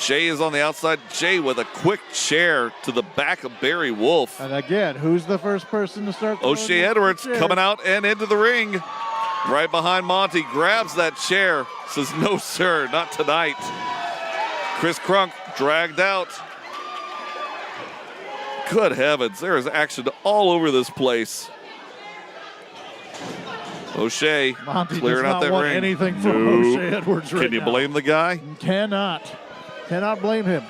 Jay is on the outside. Jay with a quick chair to the back of Barry Wolf. And again, who's the first person to start? throwing O'Shea the Edwards chair? coming out and into the ring. Right behind Monty, grabs that chair, says, no, sir, not tonight. Chris Crunk dragged out. Good heavens, there is action all over this place. O'Shea Monty clearing does out not that want ring. anything from No. O'Shea Edwards right Can you now. blame the guy? Cannot blame him.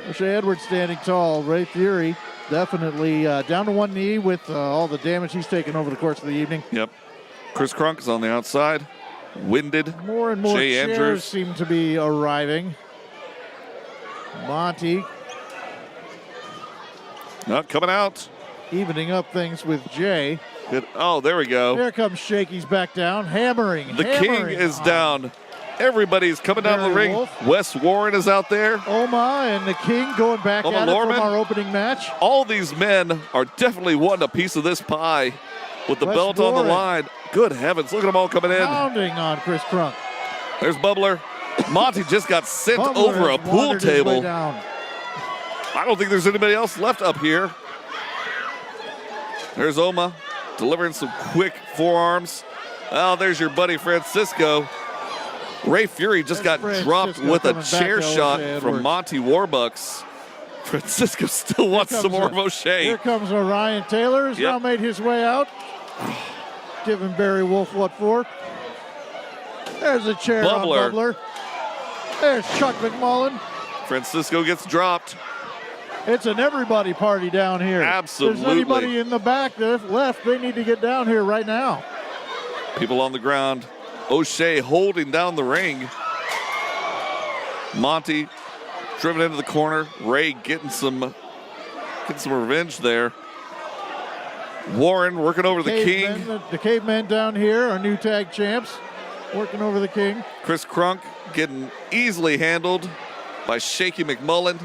O'Shea Edwards standing tall. Ray Fury definitely down to one knee with all the damage he's taken over the course of the evening. Yep. Chris Crunk is on the outside. Winded. More and more Jay chairs Andrews. seem to be arriving. Monty Not coming out. evening up things with Jay. Good. Oh, there we go. Here comes Shakey's back down, hammering. The king hammering is on down. Everybody's coming down to the Barry ring. Wolf. Wes Warren is out there. Oma and the king going back Oma at it Lorman. from our opening match. All these men are definitely wanting a piece of this pie with the Wes belt on the Warren. line. Good heavens. Look at them all coming in. Pounding on Chris Crunk. There's Bubbler. Monty just got sent Butler over a has pool wandered his way table. down. I don't think there's anybody else left up here. There's Oma delivering some quick forearms. Oh, there's your buddy Francisco. Ray Fury just got There's dropped Francisco with a coming back chair to shot O'Shea from Edwards. Monty Warbucks. Francisco still wants some more of O'Shea. Here comes Orion Taylor, has Yep. now made his way out. Giving Barry Wolf what for. There's a chair Bubbler. on Bubbler. There's Chuck McMullen. Francisco gets dropped. It's an everybody party down here. Absolutely. If there's anybody in the back that left, they need to get down here right now. People on the ground. O'Shea holding down the ring. Monty driven into the corner. Ray getting some revenge there. Warren working over the king. The cavemen down here, our new tag champs, working over the king. Chris Crunk getting easily handled by Shaky McMullen.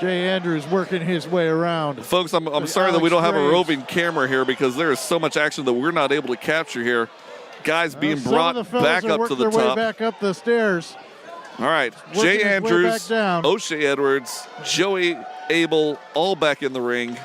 Jay Andrews working his way around. Folks, I'm sorry that we don't have a roving camera here because there is so much action that we're not able to capture here. Guys being Some brought of the fellas back are up to working the their way top. back up the stairs. All right, Working Jay his way Andrews, back down. O'Shea Edwards, Joey Abel, all back in the ring.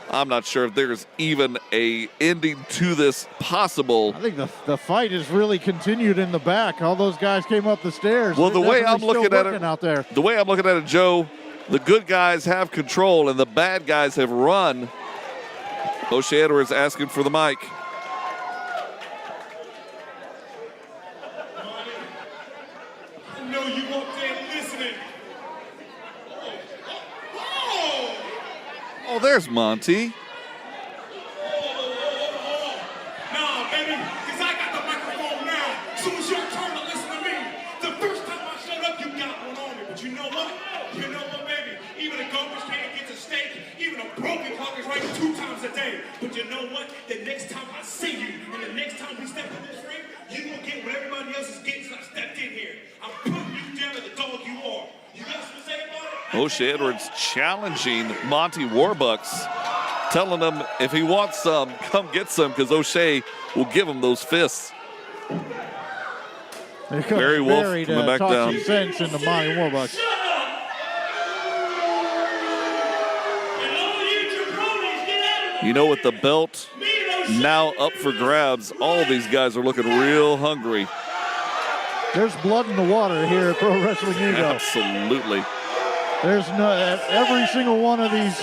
I'm not sure if there's even a ending to this possible. I think the fight has really continued in the back. All those guys came up the stairs. Well, the They're way definitely I'm still looking at working it, out there. the way I'm looking at it, Joe, the good guys have control and the bad guys have run. O'Shea Edwards asking for the mic. I know you up there listening. Oh, there's Monty. Nah, baby, because I got the microphone now. Soon as your turn to listen to me. The first time I showed up, you got one on me. But you know what? You know what, baby? Even a garbage can gets a steak. Even a broken clock is right 2 times a day. But you know what? The next time I see you and the next time we step in this ring, you will get what everybody else is getting since I stepped in here. I'm putting you down as the dog you are. You got something to say about it? O'Shea Edwards challenging Monty Warbucks, telling him if he wants some, come get some because O'Shea will give him those fists. There comes Barry Wolf Barry coming to back talk down. some sense into Monty Warbucks. You know, with the belt now up for grabs, all these guys are looking real hungry. There's blood in the water here at Pro Wrestling Ego. Absolutely. There's no every single one of these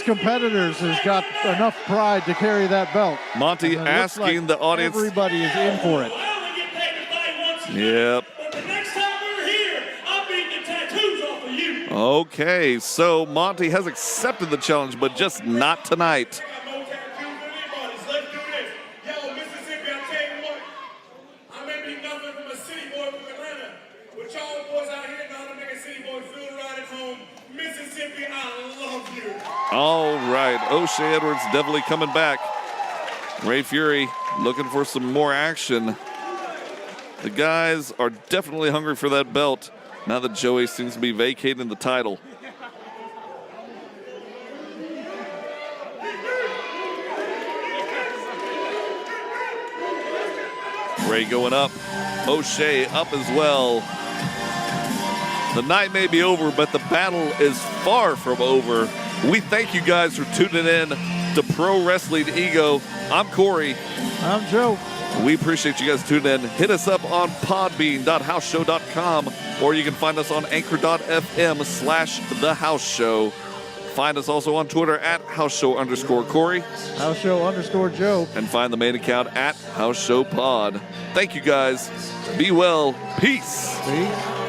competitors has got enough pride to carry that belt. Monty And it looks asking like the audience. everybody is in for it. I only get paid to fight once a Yep. year. But the next time we're here, I'll beat the tattoos off of you. Okay, so Monty has accepted the challenge, but just not tonight. I got no tattoos than anybody, so let's do this. Yo, Mississippi, I tell you what, I may be nothing from a city boy from Atlanta, but y'all boys out here know how to make a city boy feel right at home. Mississippi, I love you. All right, O'Shea Edwards definitely coming back. Ray Fury looking for some more action. The guys are definitely hungry for that belt now that Joey seems to be vacating the title. Ray going up. O'Shea up as well. The night may be over, but the battle is far from over. We thank you guys for tuning in to Pro Wrestling Ego. I'm Corey. I'm Joe. We appreciate you guys tuning in. Hit us up on podbean.houseshow.com, or you can find us on anchor.fm/The House Show. Find us also on Twitter at HouseShow_Corey, House Show _Joe. and find the main account at House Show Pod. Thank you guys. Be well. Peace. Peace.